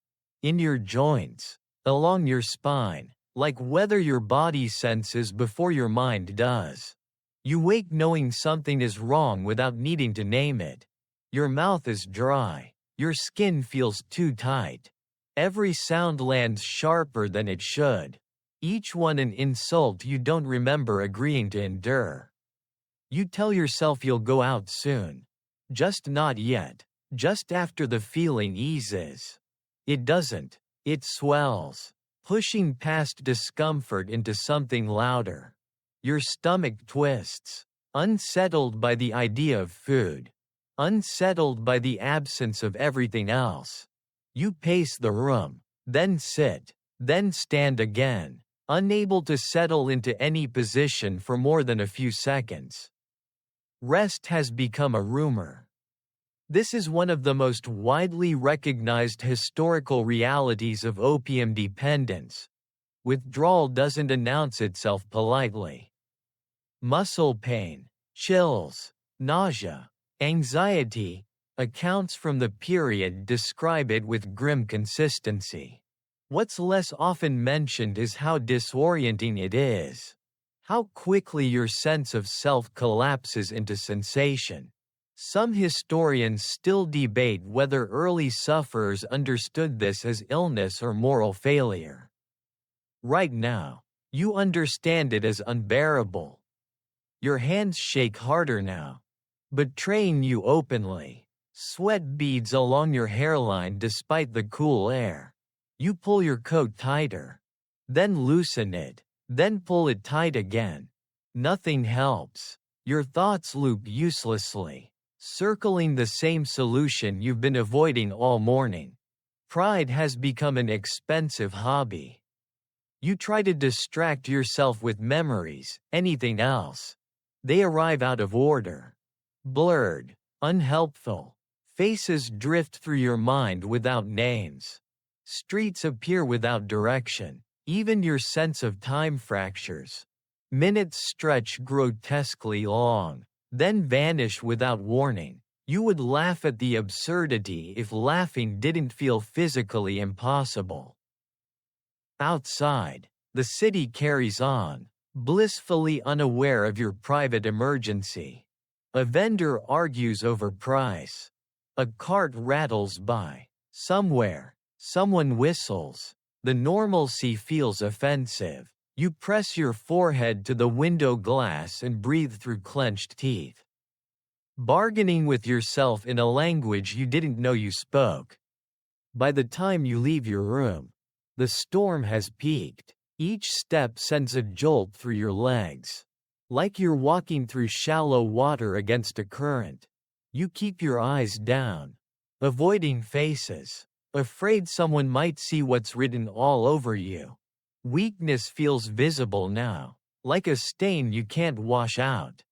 in your joints, along your spine, like weather your body senses before your mind does. You wake knowing something is wrong without needing to name it. Your mouth is dry. Your skin feels too tight. Every sound lands sharper than it should. Each one an insult you don't remember agreeing to endure. You tell yourself you'll go out soon. Just not yet. Just after the feeling eases. It doesn't. It swells, pushing past discomfort into something louder. Your stomach twists, unsettled by the idea of food, unsettled by the absence of everything else. You pace the room, then sit, then stand again, unable to settle into any position for more than a few seconds. Rest has become a rumor. This is one of the most widely recognized historical realities of opium dependence. Withdrawal doesn't announce itself politely. Muscle pain, chills, nausea, anxiety, accounts from the period describe it with grim consistency. What's less often mentioned is how disorienting it is. How quickly your sense of self collapses into sensation. Some historians still debate whether early sufferers understood this as illness or moral failure. Right now, you understand it as unbearable. Your hands shake harder now, betraying you openly. Sweat beads along your hairline despite the cool air. You pull your coat tighter, then loosen it, then pull it tight again. Nothing helps. Your thoughts loop uselessly, circling the same solution you've been avoiding all morning. Pride has become an expensive hobby. You try to distract yourself with memories, anything else. They arrive out of order. Blurred, unhelpful, Faces drift through your mind without names. Streets appear without direction. Even your sense of time fractures. Minutes stretch grotesquely long, then vanish without warning. You would laugh at the absurdity if laughing didn't feel physically impossible. Outside, the city carries on, blissfully unaware of your private emergency. A vendor argues over price. A cart rattles by. Somewhere, someone whistles. The normalcy feels offensive. You press your forehead to the window glass and breathe through clenched teeth. Bargaining with yourself in a language you didn't know you spoke. By the time you leave your room, the storm has peaked. Each step sends a jolt through your legs. Like you're walking through shallow water against a current. You keep your eyes down, avoiding faces, afraid someone might see what's written all over you. Weakness feels visible now, like a stain you can't wash out.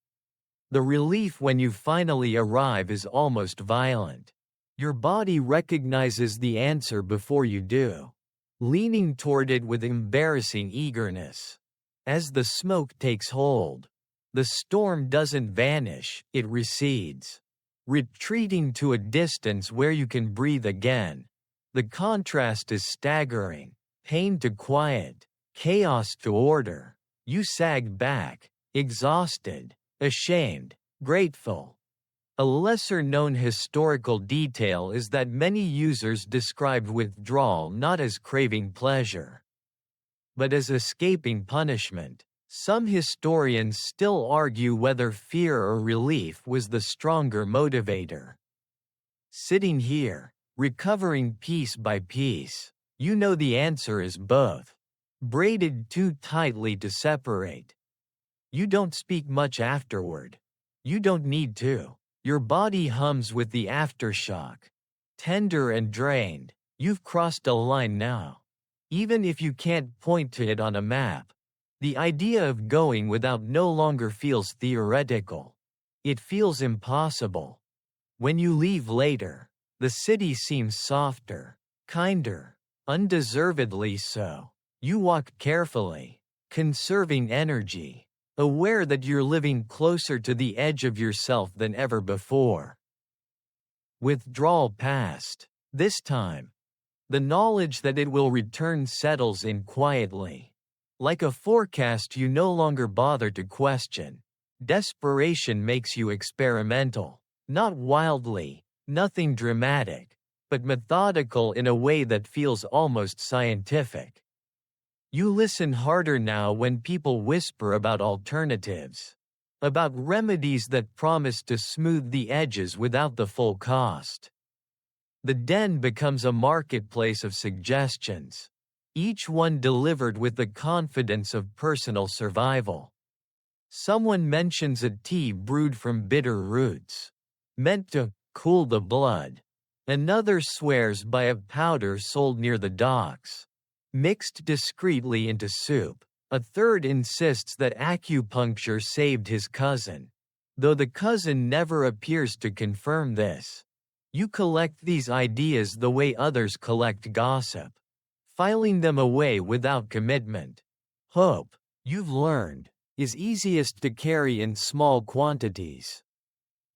The relief when you finally arrive is almost violent. Your body recognizes the answer before you do, leaning toward it with embarrassing eagerness. As the smoke takes hold, the storm doesn't vanish, it recedes, retreating to a distance where you can breathe again. The contrast is staggering. Pain to quiet, chaos to order. You sag back, exhausted, ashamed, grateful. A lesser-known historical detail is that many users described withdrawal not as craving pleasure, but as escaping punishment. Some historians still argue whether fear or relief was the stronger motivator. Sitting here, recovering piece by piece, you know the answer is both. Braided too tightly to separate. You don't speak much afterward. You don't need to. Your body hums with the aftershock. Tender and drained, you've crossed a line now. Even if you can't point to it on a map, the idea of going without no longer feels theoretical. It feels impossible. When you leave later, the city seems softer, kinder, undeservedly so. You walk carefully, conserving energy, aware that you're living closer to the edge of yourself than ever before. Withdrawal past. This time, the knowledge that it will return settles in quietly. Like a forecast you no longer bother to question. Desperation makes you experimental. Not wildly, nothing dramatic, but methodical in a way that feels almost scientific. You listen harder now when people whisper about alternatives, about remedies that promise to smooth the edges without the full cost. The den becomes a marketplace of suggestions, each one delivered with the confidence of personal survival. Someone mentions a tea brewed from bitter roots, meant to cool the blood. Another swears by a powder sold near the docks, mixed discreetly into soup. A third insists that acupuncture saved his cousin, though the cousin never appears to confirm this. You collect these ideas the way others collect gossip, filing them away without commitment. Hope, you've learned, is easiest to carry in small quantities.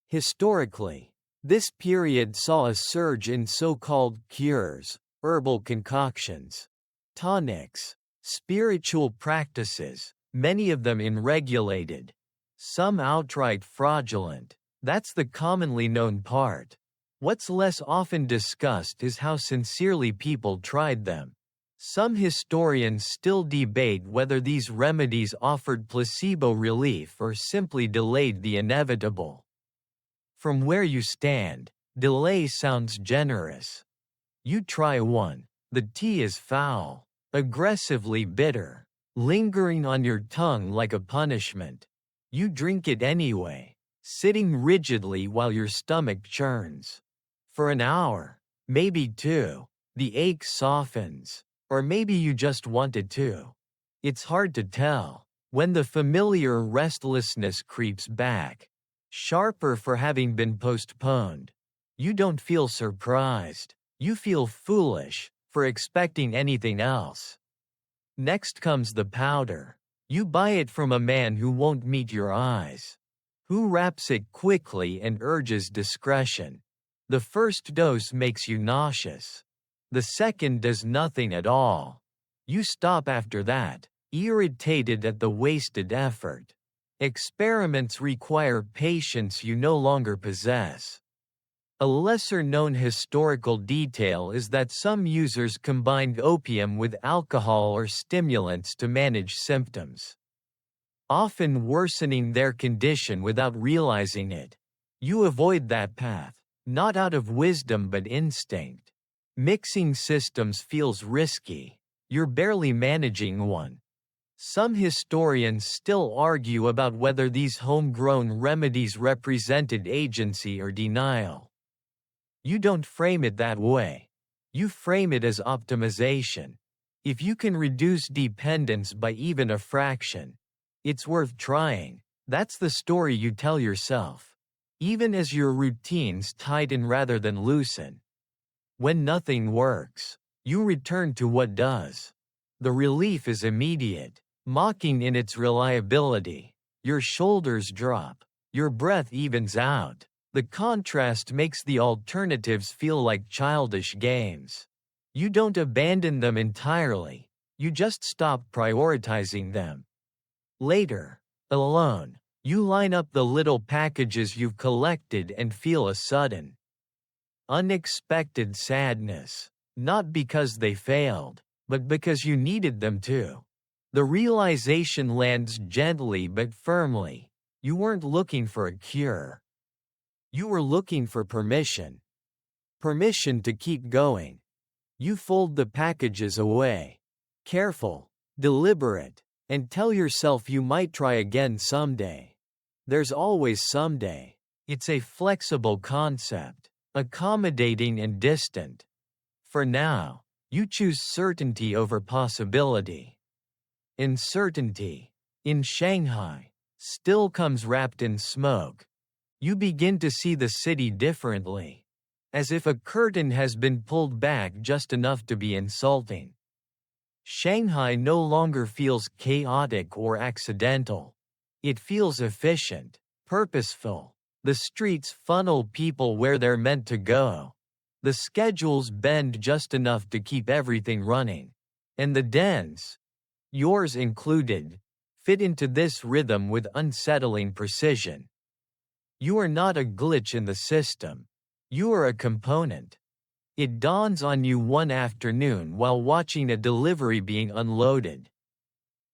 Historically, this period saw a surge in so-called cures, herbal concoctions, tonics, spiritual practices, many of them unregulated, some outright fraudulent. That's the commonly known part. What's less often discussed is how sincerely people tried them. Some historians still debate whether these remedies offered placebo relief or simply delayed the inevitable. From where you stand, delay sounds generous. You try one. The tea is foul, aggressively bitter, lingering on your tongue like a punishment. You drink it anyway, sitting rigidly while your stomach churns. For an hour, maybe two, the ache softens, or maybe you just wanted to. It's hard to tell. When the familiar restlessness creeps back, sharper for having been postponed, You don't feel surprised. You feel foolish for expecting anything else. Next comes the powder. You buy it from a man who won't meet your eyes, who wraps it quickly and urges discretion. The first dose makes you nauseous. The second does nothing at all. You stop after that, irritated at the wasted effort. Experiments require patience you no longer possess. A lesser-known historical detail is that some users combined opium with alcohol or stimulants to manage symptoms, often worsening their condition without realizing it. You avoid that path, not out of wisdom but instinct. Mixing systems feels risky. You're barely managing one. Some historians still argue about whether these homegrown remedies represented agency or denial. You don't frame it that way. You frame it as optimization. If you can reduce dependence by even a fraction, it's worth trying. That's the story you tell yourself, even as your routines tighten rather than loosen. When nothing works, you return to what does. The relief is immediate, mocking in its reliability. Your shoulders drop. Your breath evens out. The contrast makes the alternatives feel like childish games. You don't abandon them entirely. You just stop prioritizing them. Later, alone, you line up the little packages you've collected and feel a sudden, unexpected sadness. Not because they failed, but because you needed them to. The realization lands gently but firmly. You weren't looking for a cure. You were looking for permission. Permission to keep going. You fold the packages away. Careful, deliberate, and tell yourself you might try again someday. There's always someday. It's a flexible concept, accommodating and distant. For now, you choose certainty over possibility. Uncertainty, in Shanghai, still comes wrapped in smoke. You begin to see the city differently, as if a curtain has been pulled back just enough to be insulting. Shanghai no longer feels chaotic or accidental. It feels efficient, purposeful. The streets funnel people where they're meant to go. The schedules bend just enough to keep everything running. And the dens, yours included, fit into this rhythm with unsettling precision. You are not a glitch in the system. You are a component. It dawns on you one afternoon while watching a delivery being unloaded.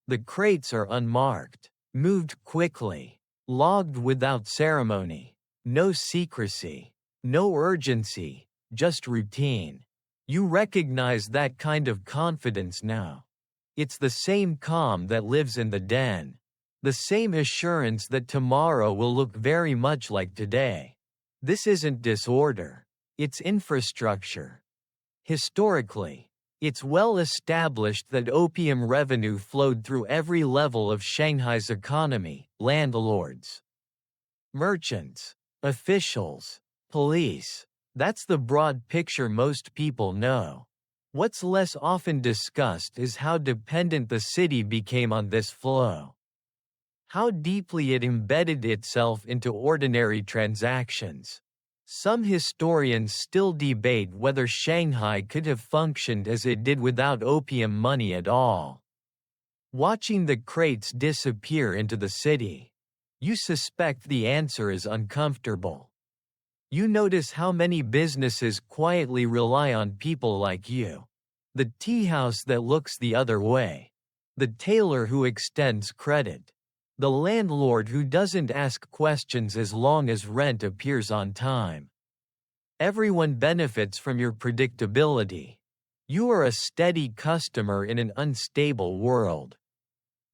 The crates are unmarked, moved quickly, logged without ceremony. No secrecy, no urgency, just routine. You recognize that kind of confidence now. It's the same calm that lives in the den. The same assurance that tomorrow will look very much like today. This isn't disorder. It's infrastructure. Historically, it's well established that opium revenue flowed through every level of Shanghai's economy: landlords, merchants, officials, police. That's the broad picture most people know. What's less often discussed is how dependent the city became on this flow. How deeply it embedded itself into ordinary transactions. Some historians still debate whether Shanghai could have functioned as it did without opium money at all. Watching the crates disappear into the city, you suspect the answer is uncomfortable. You notice how many businesses quietly rely on people like you. The tea house that looks the other way. The tailor who extends credit. The landlord who doesn't ask questions as long as rent appears on time. Everyone benefits from your predictability. You are a steady customer in an unstable world.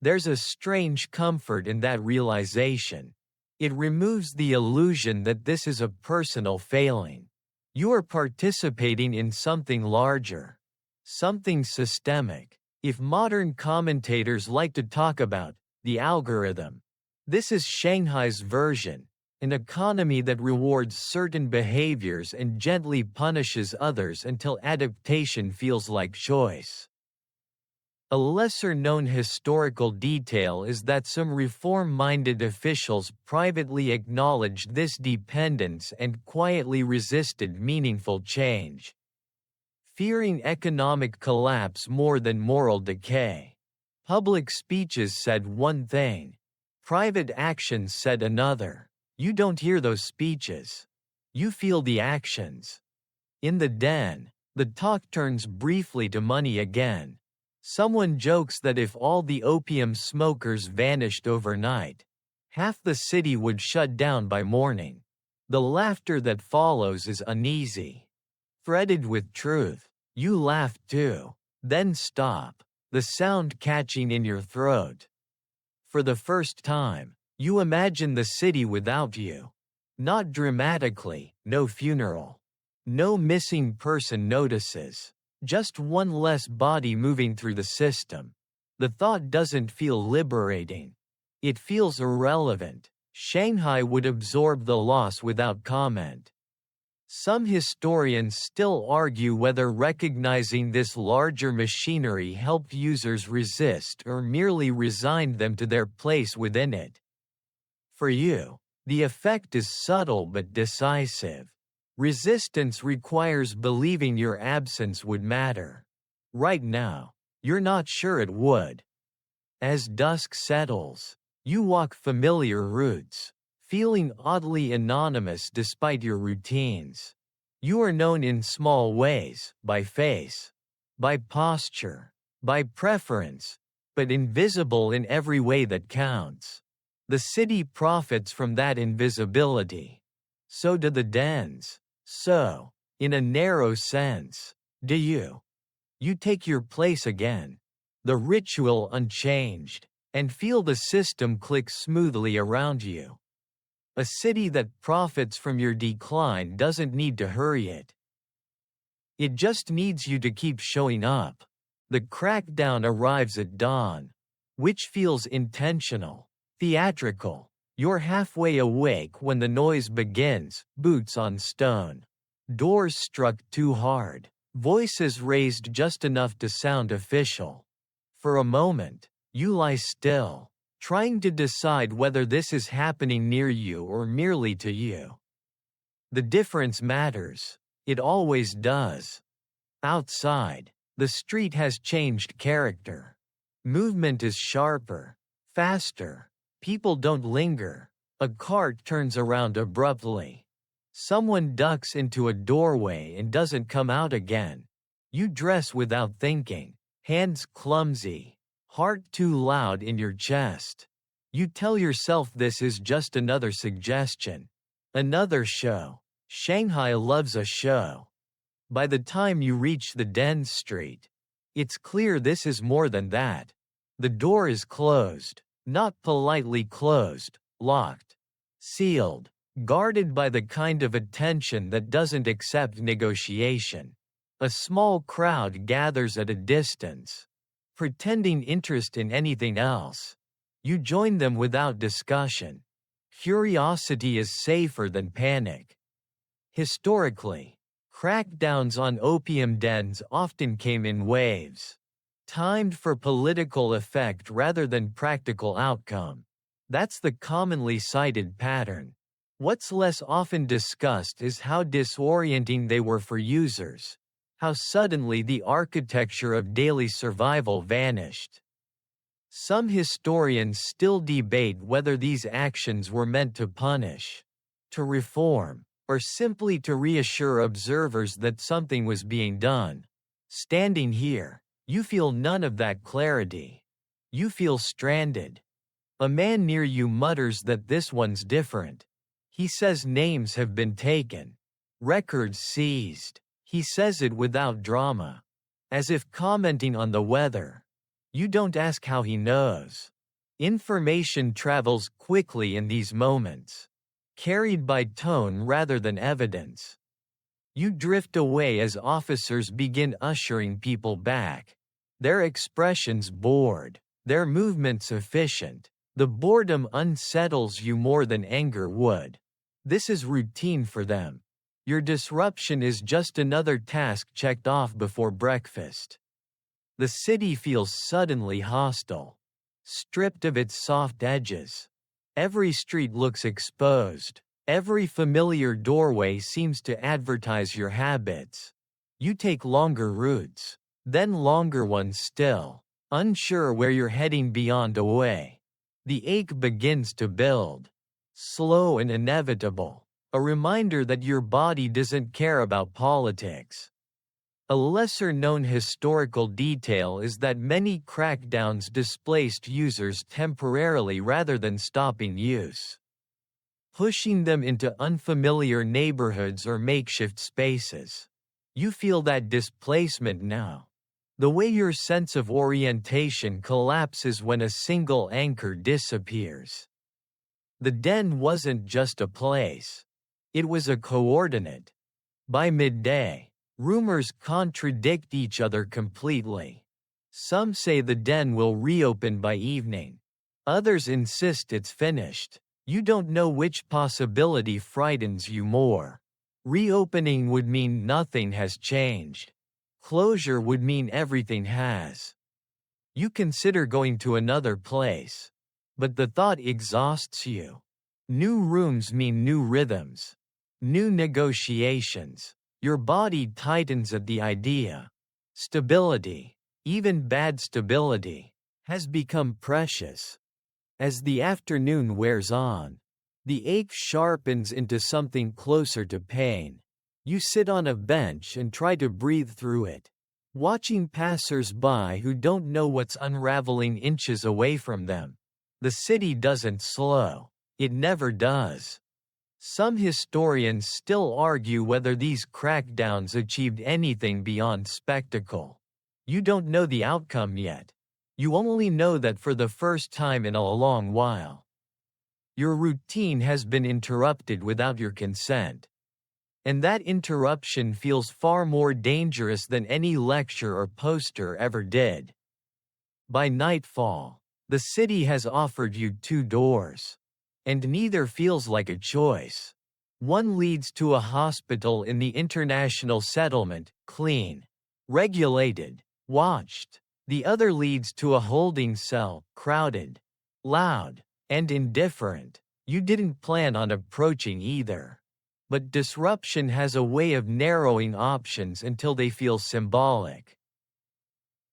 There's a strange comfort in that realization. It removes the illusion that this is a personal failing. You are participating in something larger, something systemic. If modern commentators like to talk about the algorithm, this is Shanghai's version. An economy that rewards certain behaviors and gently punishes others until adaptation feels like choice. A lesser-known historical detail is that some reform-minded officials privately acknowledged this dependence and quietly resisted meaningful change, fearing economic collapse more than moral decay. Public speeches said one thing. Private actions said another. You don't hear those speeches. You feel the actions. In the den, the talk turns briefly to money again. Someone jokes that if all the opium smokers vanished overnight, half the city would shut down by morning. The laughter that follows is uneasy, threaded with truth. You laugh too, then stop, the sound catching in your throat. For the first time, you imagine the city without you. Not dramatically, no funeral. No missing person notices. Just one less body moving through the system. The thought doesn't feel liberating. It feels irrelevant. Shanghai would absorb the loss without comment. Some historians still argue whether recognizing this larger machinery helped users resist or merely resigned them to their place within it. For you, the effect is subtle but decisive. Resistance requires believing your absence would matter. Right now, you're not sure it would. As dusk settles, you walk familiar routes, feeling oddly anonymous despite your routines. You are known in small ways, by face, by posture, by preference, but invisible in every way that counts. The city profits from that invisibility. So do the dens. So, in a narrow sense, do you. You take your place again, the ritual unchanged, and feel the system click smoothly around you. A city that profits from your decline doesn't need to hurry it. It just needs you to keep showing up. The crackdown arrives at dawn, which feels intentional, theatrical. You're halfway awake when the noise begins, boots on stone. Doors struck too hard, voices raised just enough to sound official. For a moment, you lie still, trying to decide whether this is happening near you or merely to you. The difference matters. It always does. Outside, the street has changed character. Movement is sharper, faster. People don't linger. A cart turns around abruptly. Someone ducks into a doorway and doesn't come out again. You dress without thinking, hands clumsy, heart too loud in your chest. You tell yourself this is just another suggestion. Another show. Shanghai loves a show. By the time you reach the den street, it's clear this is more than that. The door is closed. Not politely closed, locked, sealed, guarded by the kind of attention that doesn't accept negotiation. A small crowd gathers at a distance, pretending interest in anything else. You join them without discussion. Curiosity is safer than panic. Historically, crackdowns on opium dens often came in waves, timed for political effect rather than practical outcome. That's the commonly cited pattern. What's less often discussed is how disorienting they were for users, how suddenly the architecture of daily survival vanished. Some historians still debate whether these actions were meant to punish, to reform, or simply to reassure observers that something was being done. Standing here, you feel none of that clarity. You feel stranded. A man near you mutters that this one's different. He says names have been taken, records seized. He says it without drama, as if commenting on the weather. You don't ask how he knows. Information travels quickly in these moments, carried by tone rather than evidence. You drift away as officers begin ushering people back. Their expressions bored, their movements efficient. The boredom unsettles you more than anger would. This is routine for them. Your disruption is just another task checked off before breakfast. The city feels suddenly hostile, stripped of its soft edges. Every street looks exposed. Every familiar doorway seems to advertise your habits. You take longer routes, then longer ones still, unsure where you're heading beyond a way. The ache begins to build, slow and inevitable, a reminder that your body doesn't care about politics. A lesser-known historical detail is that many crackdowns displaced users temporarily rather than stopping use, pushing them into unfamiliar neighborhoods or makeshift spaces. You feel that displacement now. The way your sense of orientation collapses when a single anchor disappears. The den wasn't just a place. It was a coordinate. By midday, rumors contradict each other completely. Some say the den will reopen by evening. Others insist it's finished. You don't know which possibility frightens you more. Reopening would mean nothing has changed. Closure would mean everything has. You consider going to another place, but the thought exhausts you. New rooms mean new rhythms, new negotiations. Your body tightens at the idea. Stability, even bad stability, has become precious. As the afternoon wears on, the ache sharpens into something closer to pain. You sit on a bench and try to breathe through it, watching passers-by who don't know what's unraveling inches away from them. The city doesn't slow. It never does. Some historians still argue whether these crackdowns achieved anything beyond spectacle. You don't know the outcome yet. You only know that for the first time in a long while, your routine has been interrupted without your consent. And that interruption feels far more dangerous than any lecture or poster ever did. By nightfall, the city has offered you two doors. And neither feels like a choice. One leads to a hospital in the international settlement, clean, regulated, watched. The other leads to a holding cell, crowded, loud, and indifferent. You didn't plan on approaching either. But disruption has a way of narrowing options until they feel symbolic.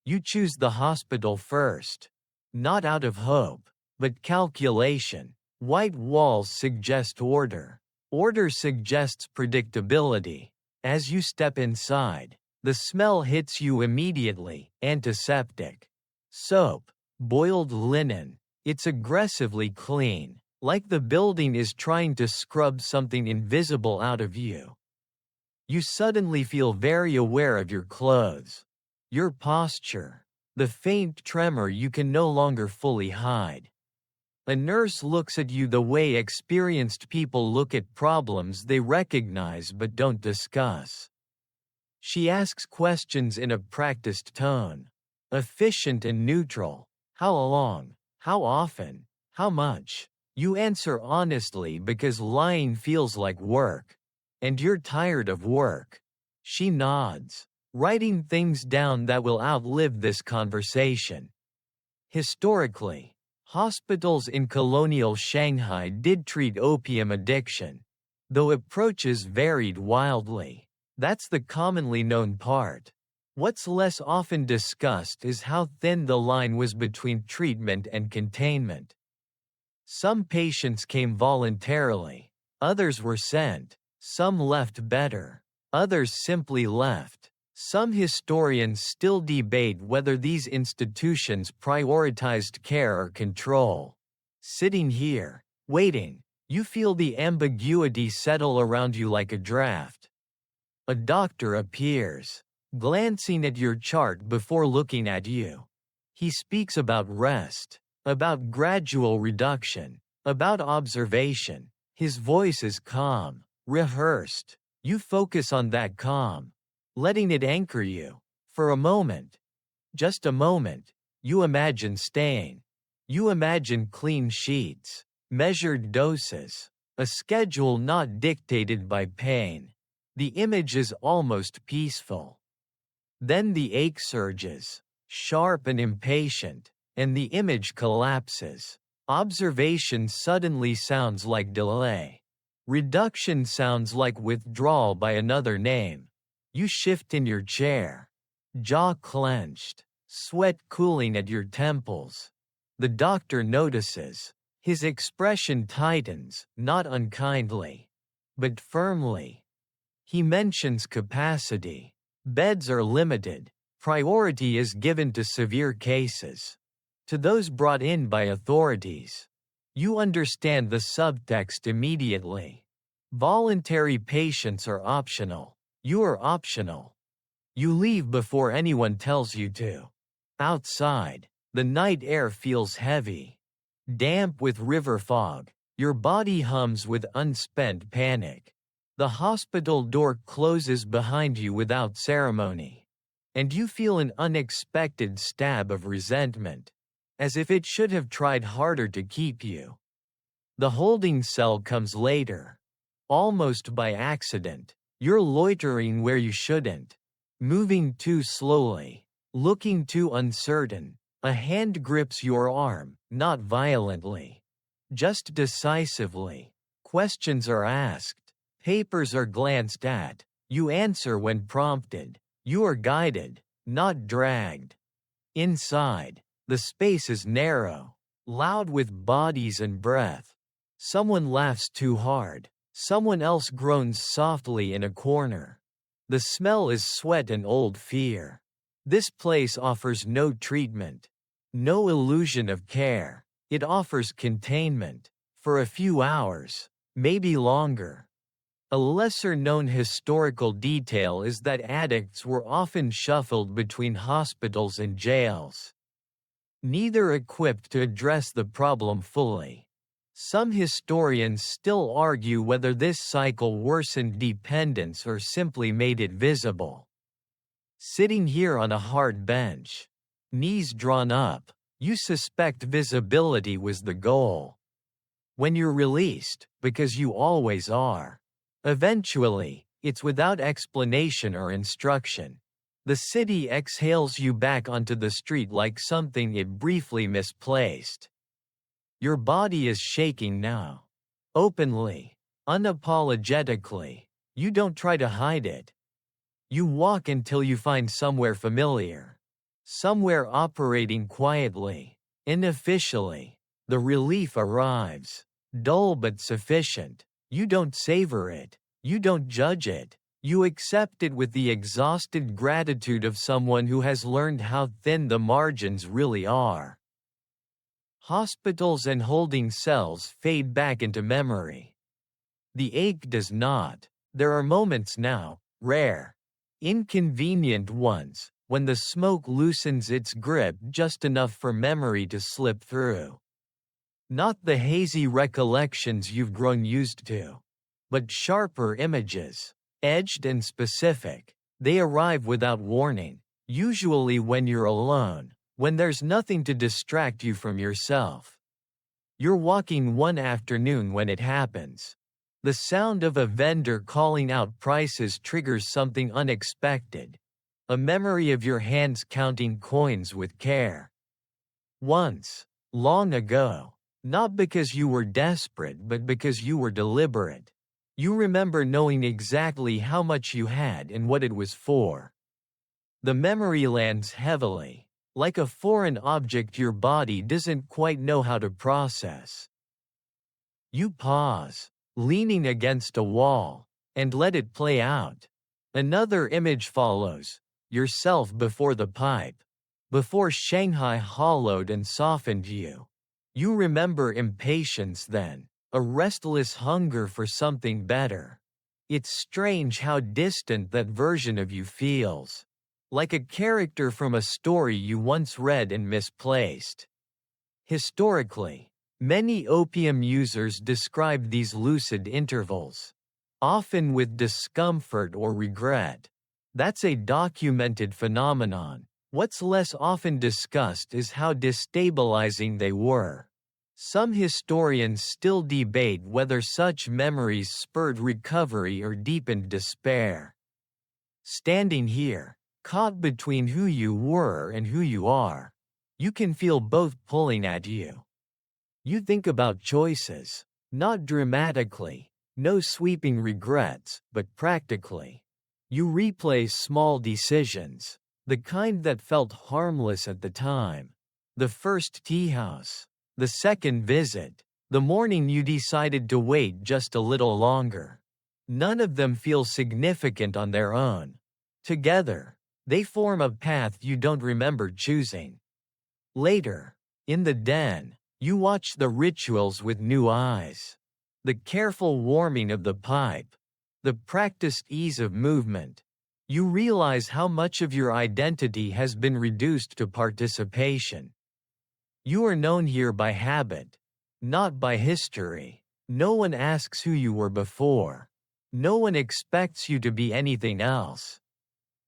You choose the hospital first. Not out of hope, but calculation. White walls suggest order. Order suggests predictability. As you step inside, the smell hits you immediately, antiseptic. Soap, boiled linen. It's aggressively clean, like the building is trying to scrub something invisible out of you. You suddenly feel very aware of your clothes, your posture, the faint tremor you can no longer fully hide. A nurse looks at you the way experienced people look at problems they recognize but don't discuss. She asks questions in a practiced tone, efficient and neutral. How long? How often? How much? You answer honestly because lying feels like work. And you're tired of work. She nods, writing things down that will outlive this conversation. Historically, hospitals in colonial Shanghai did treat opium addiction, though approaches varied wildly. That's the commonly known part. What's less often discussed is how thin the line was between treatment and containment. Some patients came voluntarily, others were sent, some left better, others simply left. Some historians still debate whether these institutions prioritized care or control. Sitting here, waiting, you feel the ambiguity settle around you like a draft. A doctor appears, glancing at your chart before looking at you. He speaks about rest, about gradual reduction, about observation. His voice is calm, rehearsed. You focus on that calm, letting it anchor you. For a moment, just a moment, you imagine staying. You imagine clean sheets, measured doses, A schedule not dictated by pain. The image is almost peaceful. Then the ache surges, sharp and impatient, and the image collapses. Observation suddenly sounds like delay. Reduction sounds like withdrawal by another name. You shift in your chair, jaw clenched, sweat cooling at your temples. The doctor notices. His expression tightens, not unkindly, but firmly. He mentions capacity. Beds are limited. Priority is given to severe cases. To those brought in by authorities. You understand the subtext immediately. Voluntary patients are optional. You are optional. You leave before anyone tells you to. Outside, the night air feels heavy. Damp with river fog, your body hums with unspent panic. The hospital door closes behind you without ceremony. And you feel an unexpected stab of resentment, as if it should have tried harder to keep you. The holding cell comes later. Almost by accident, you're loitering where you shouldn't, moving too slowly, looking too uncertain. A hand grips your arm, not violently, just decisively. Questions are asked, papers are glanced at. You answer when prompted. You are guided, not dragged. Inside, the space is narrow, loud with bodies and breath. Someone laughs too hard. Someone else groans softly in a corner. The smell is sweat and old fear. This place offers no treatment. No illusion of care. It offers containment. For a few hours, maybe longer. A lesser-known historical detail is that addicts were often shuffled between hospitals and jails. Neither equipped to address the problem fully. Some historians still argue whether this cycle worsened dependence or simply made it visible. Sitting here on a hard bench, knees drawn up, you suspect visibility was the goal. When you're released, because you always are, eventually, it's without explanation or instruction. The city exhales you back onto the street like something it briefly misplaced. Your body is shaking now. Openly, unapologetically, you don't try to hide it. You walk until you find somewhere familiar. Somewhere operating quietly, unofficially. The relief arrives. Dull but sufficient. You don't savor it. You don't judge it. You accept it with the exhausted gratitude of someone who has learned how thin the margins really are. Hospitals and holding cells fade back into memory. The ache does not. There are moments now, rare, inconvenient ones, when the smoke loosens its grip just enough for memory to slip through. Not the hazy recollections you've grown used to, but sharper images, edged and specific. They arrive without warning, usually when you're alone, when there's nothing to distract you from yourself. You're walking one afternoon when it happens. The sound of a vendor calling out prices triggers something unexpected. A memory of your hands counting coins with care. Once, long ago, not because you were desperate but because you were deliberate. You remember knowing exactly how much you had and what it was for. The memory lands heavily, like a foreign object your body doesn't quite know how to process. You pause, leaning against a wall, and let it play out. Another image follows. Yourself before the pipe. Before Shanghai hollowed and softened you. You remember impatience then, a restless hunger for something better. It's strange how distant that version of you feels. Like a character from a story you once read and misplaced. Historically, many opium users describe these lucid intervals, often with discomfort or regret. That's a documented phenomenon. What's less often discussed is how destabilizing they were. Some historians still debate whether such memories spurred recovery or deepened despair. Standing here, caught between who you were and who you are, you can feel both pulling at you. You think about choices, not dramatically, no sweeping regrets, but practically. You replay small decisions, the kind that felt harmless at the time. The first tea house, the second visit, the morning you decided to wait just a little longer. None of them feel significant on their own. Together, they form a path you don't remember choosing. Later, in the den, you watch the rituals with new eyes. The careful warming of the pipe, the practiced ease of movement. You realize how much of your identity has been reduced to participation. You are known here by habit, not by history. No one asks who you were before. No one expects you to be anything else.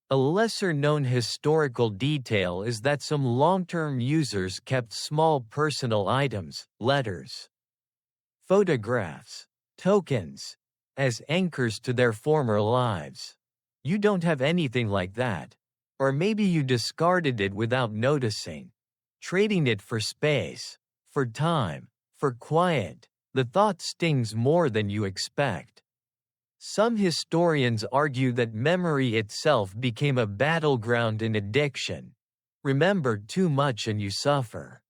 A lesser-known historical detail is that some long-term users kept small personal items, letters, photographs, tokens, as anchors to their former lives. You don't have anything like that. Or maybe you discarded it without noticing. Trading it for space, for time, for quiet. The thought stings more than you expect. Some historians argue that memory itself became a battleground in addiction. Remember too much and you suffer.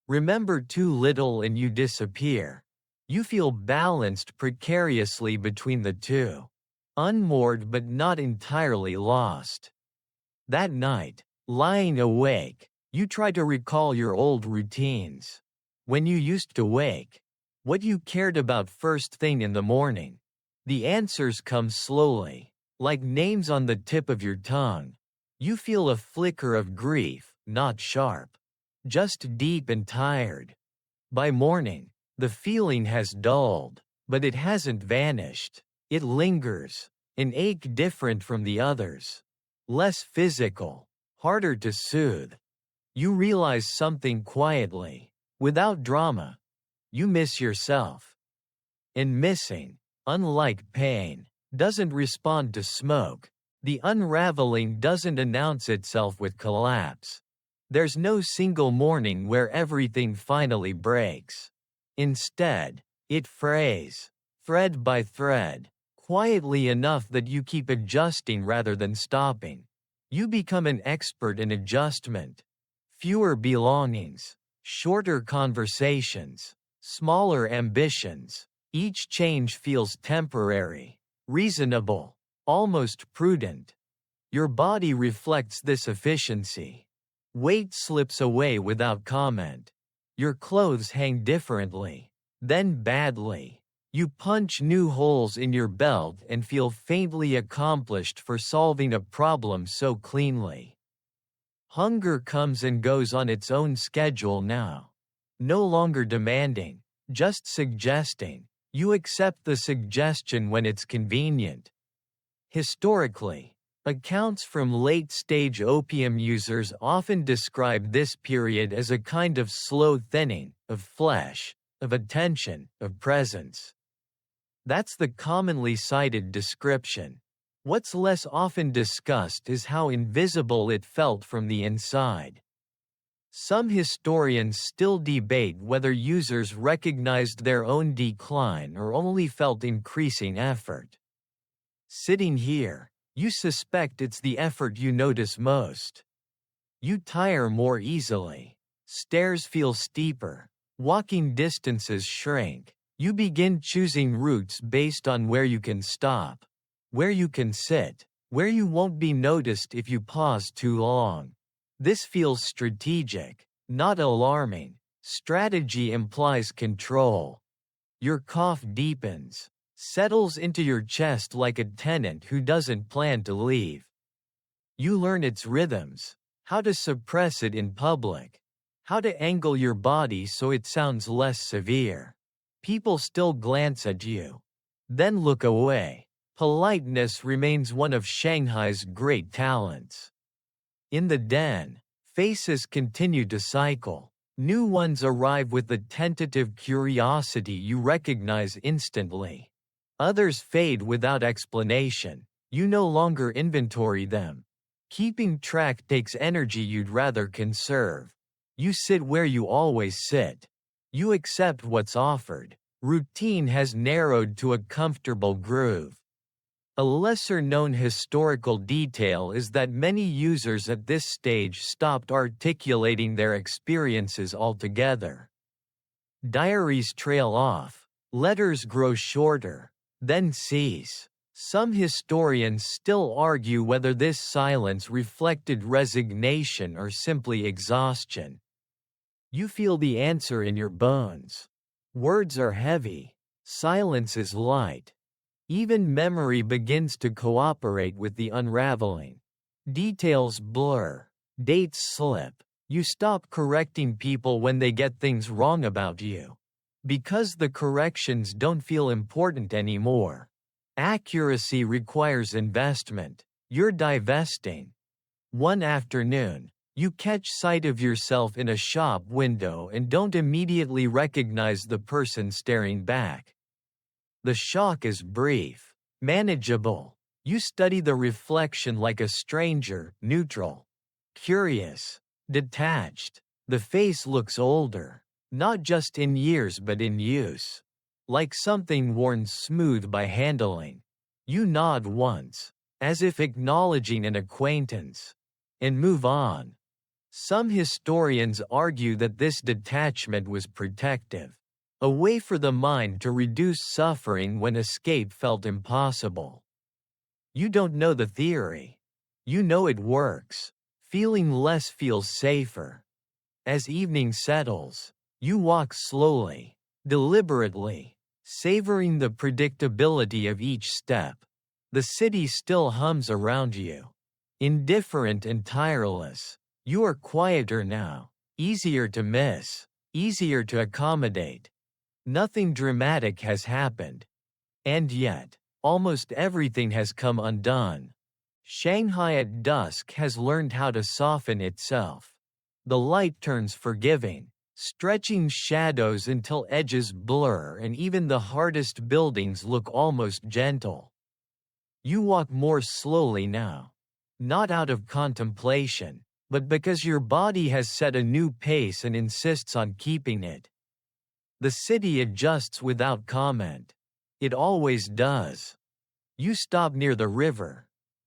Remember too little and you disappear. You feel balanced precariously between the two. Unmoored but not entirely lost. That night, lying awake, you try to recall your old routines. When you used to wake, what you cared about first thing in the morning. The answers come slowly, like names on the tip of your tongue. You feel a flicker of grief, not sharp, just deep and tired. By morning, the feeling has dulled, but it hasn't vanished. It lingers, an ache different from the others. Less physical, harder to soothe. You realize something quietly, without drama. You miss yourself. And missing, unlike pain, doesn't respond to smoke. The unraveling doesn't announce itself with collapse. There's no single morning where everything finally breaks. Instead, it frays, thread by thread, quietly enough that you keep adjusting rather than stopping. You become an expert in adjustment. Fewer belongings, shorter conversations, smaller ambitions. Each change feels temporary, reasonable, almost prudent. Your body reflects this efficiency. Weight slips away without comment. Your clothes hang differently, then badly. You punch new holes in your belt and feel faintly accomplished for solving a problem so cleanly. Hunger comes and goes on its own schedule now. No longer demanding, just suggesting. You accept the suggestion when it's convenient. Historically, accounts from late-stage opium users often describe this period as a kind of slow thinning, of flesh, of attention, of presence. That's the commonly cited description. What's less often discussed is how invisible it felt from the inside. Some historians still debate whether users recognized their own decline or only felt increasing effort. Sitting here, you suspect it's the effort you notice most. You tire more easily. Stairs feel steeper. Walking distances shrink. You begin choosing routes based on where you can stop, where you can sit, where you won't be noticed if you pause too long. This feels strategic, not alarming. Strategy implies control. Your cough deepens, settles into your chest like a tenant who doesn't plan to leave. You learn its rhythms, how to suppress it in public, how to angle your body so it sounds less severe. People still glance at you, then look away. Politeness remains one of Shanghai's great talents. In the den, faces continue to cycle. New ones arrive with a tentative curiosity you recognize instantly. Others fade without explanation. You no longer inventory them. Keeping track takes energy you'd rather conserve. You sit where you always sit. You accept what's offered. Routine has narrowed to a comfortable groove. A lesser-known historical detail is that many users at this stage stopped articulating their experiences altogether. Diaries trail off. Letters grow shorter, then cease. Some historians still argue whether this silence reflected resignation or simply exhaustion. You feel the answer in your bones. Words are heavy. Silence is light. Even memory begins to cooperate with the unraveling. Details blur. Dates slip. You stop correcting people when they get things wrong about you. Because the corrections don't feel important anymore. Accuracy requires investment. You're divesting. One afternoon, you catch sight of yourself in a shop window and don't immediately recognize the person staring back. The shock is brief, manageable. You study the reflection like a stranger, neutral, curious, detached. The face looks older, not just in years but in use. Like something worn smooth by handling. You nod once, as if acknowledging an acquaintance, and move on. Some historians argue that this detachment was protective. A way for the mind to reduce suffering when escape felt impossible. You don't know the theory. You know it works. Feeling less feels safer. As evening settles, you walk slowly, deliberately, savoring the predictability of each step. The city still hums around you. Indifferent and tireless. You are quieter now, easier to miss, easier to accommodate. Nothing dramatic has happened. And yet, almost everything has come undone. Shanghai at dusk has learned how to soften itself. The light turns forgiving, stretching shadows until edges blur and even the hardest buildings look almost gentle. You walk more slowly now. Not out of contemplation, but because your body has set a new pace and insists on keeping it. The city adjusts without comment. It always does. You stop near the river,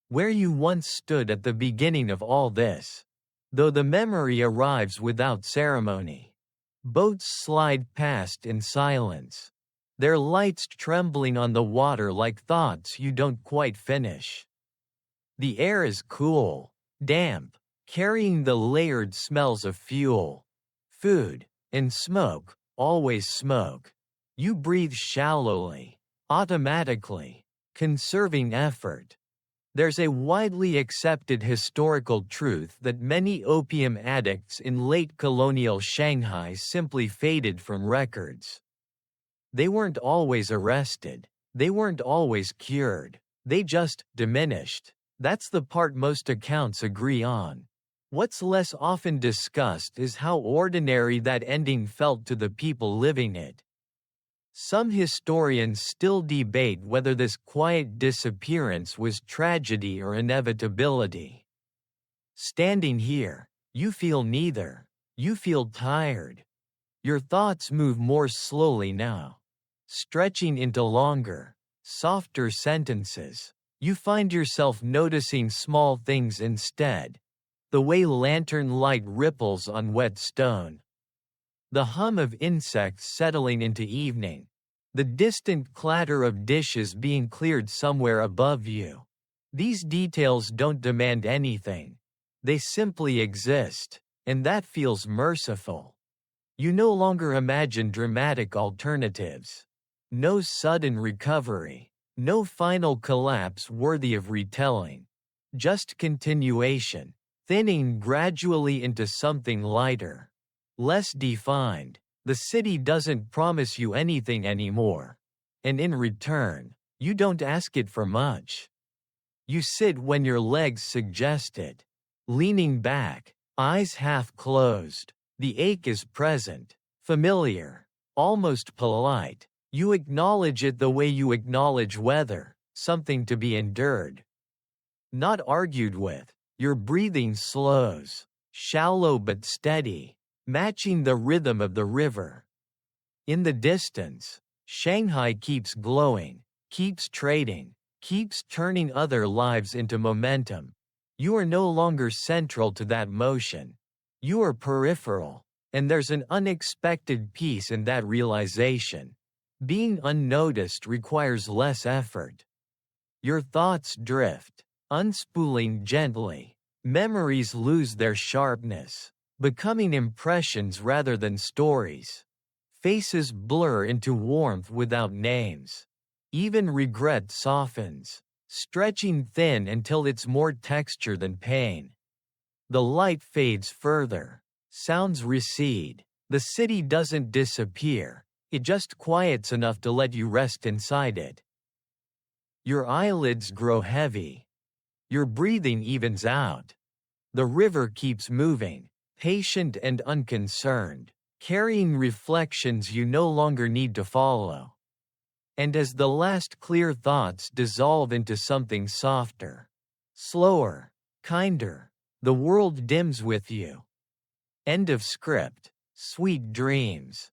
where you once stood at the beginning of all this. Though the memory arrives without ceremony. Boats slide past in silence, their lights trembling on the water like thoughts you don't quite finish. The air is cool, damp, carrying the layered smells of fuel, food, and smoke. Always smoke. You breathe shallowly, automatically, conserving effort. There's a widely accepted historical truth that many opium addicts in late colonial Shanghai simply faded from records. They weren't always arrested. They weren't always cured. They just diminished. That's the part most accounts agree on. What's less often discussed is how ordinary that ending felt to the people living it. Some historians still debate whether this quiet disappearance was tragedy or inevitability. Standing here, you feel neither. You feel tired. Your thoughts move more slowly now, stretching into longer, softer sentences. You find yourself noticing small things instead. The way lantern light ripples on wet stone. The hum of insects settling into evening. The distant clatter of dishes being cleared somewhere above you. These details don't demand anything. They simply exist, and that feels merciful. You no longer imagine dramatic alternatives. No sudden recovery. No final collapse worthy of retelling. Just continuation. Thinning gradually into something lighter. Less defined. The city doesn't promise you anything anymore. And in return, you don't ask it for much. You sit when your legs suggest it. Leaning back, eyes half closed, The ache is present, familiar, almost polite. You acknowledge it the way you acknowledge weather, something to be endured, not argued with. Your breathing slows, shallow but steady, matching the rhythm of the river. In the distance, Shanghai keeps glowing, keeps trading, keeps turning other lives into momentum. You are no longer central to that motion. You are peripheral, and there's an unexpected peace in that realization. Being unnoticed requires less effort. Your thoughts drift, unspooling gently. Memories lose their sharpness, becoming impressions rather than stories. Faces blur into warmth without names. Even regret softens, stretching thin until it's more texture than pain. The light fades further. Sounds recede. The city doesn't disappear. It just quiets enough to let you rest inside it. Your eyelids grow heavy. Your breathing evens out. The river keeps moving, patient and unconcerned, carrying reflections you no longer need to follow. And as the last clear thoughts dissolve into something softer, slower, kinder, the world dims with you. End of script. Sweet dreams.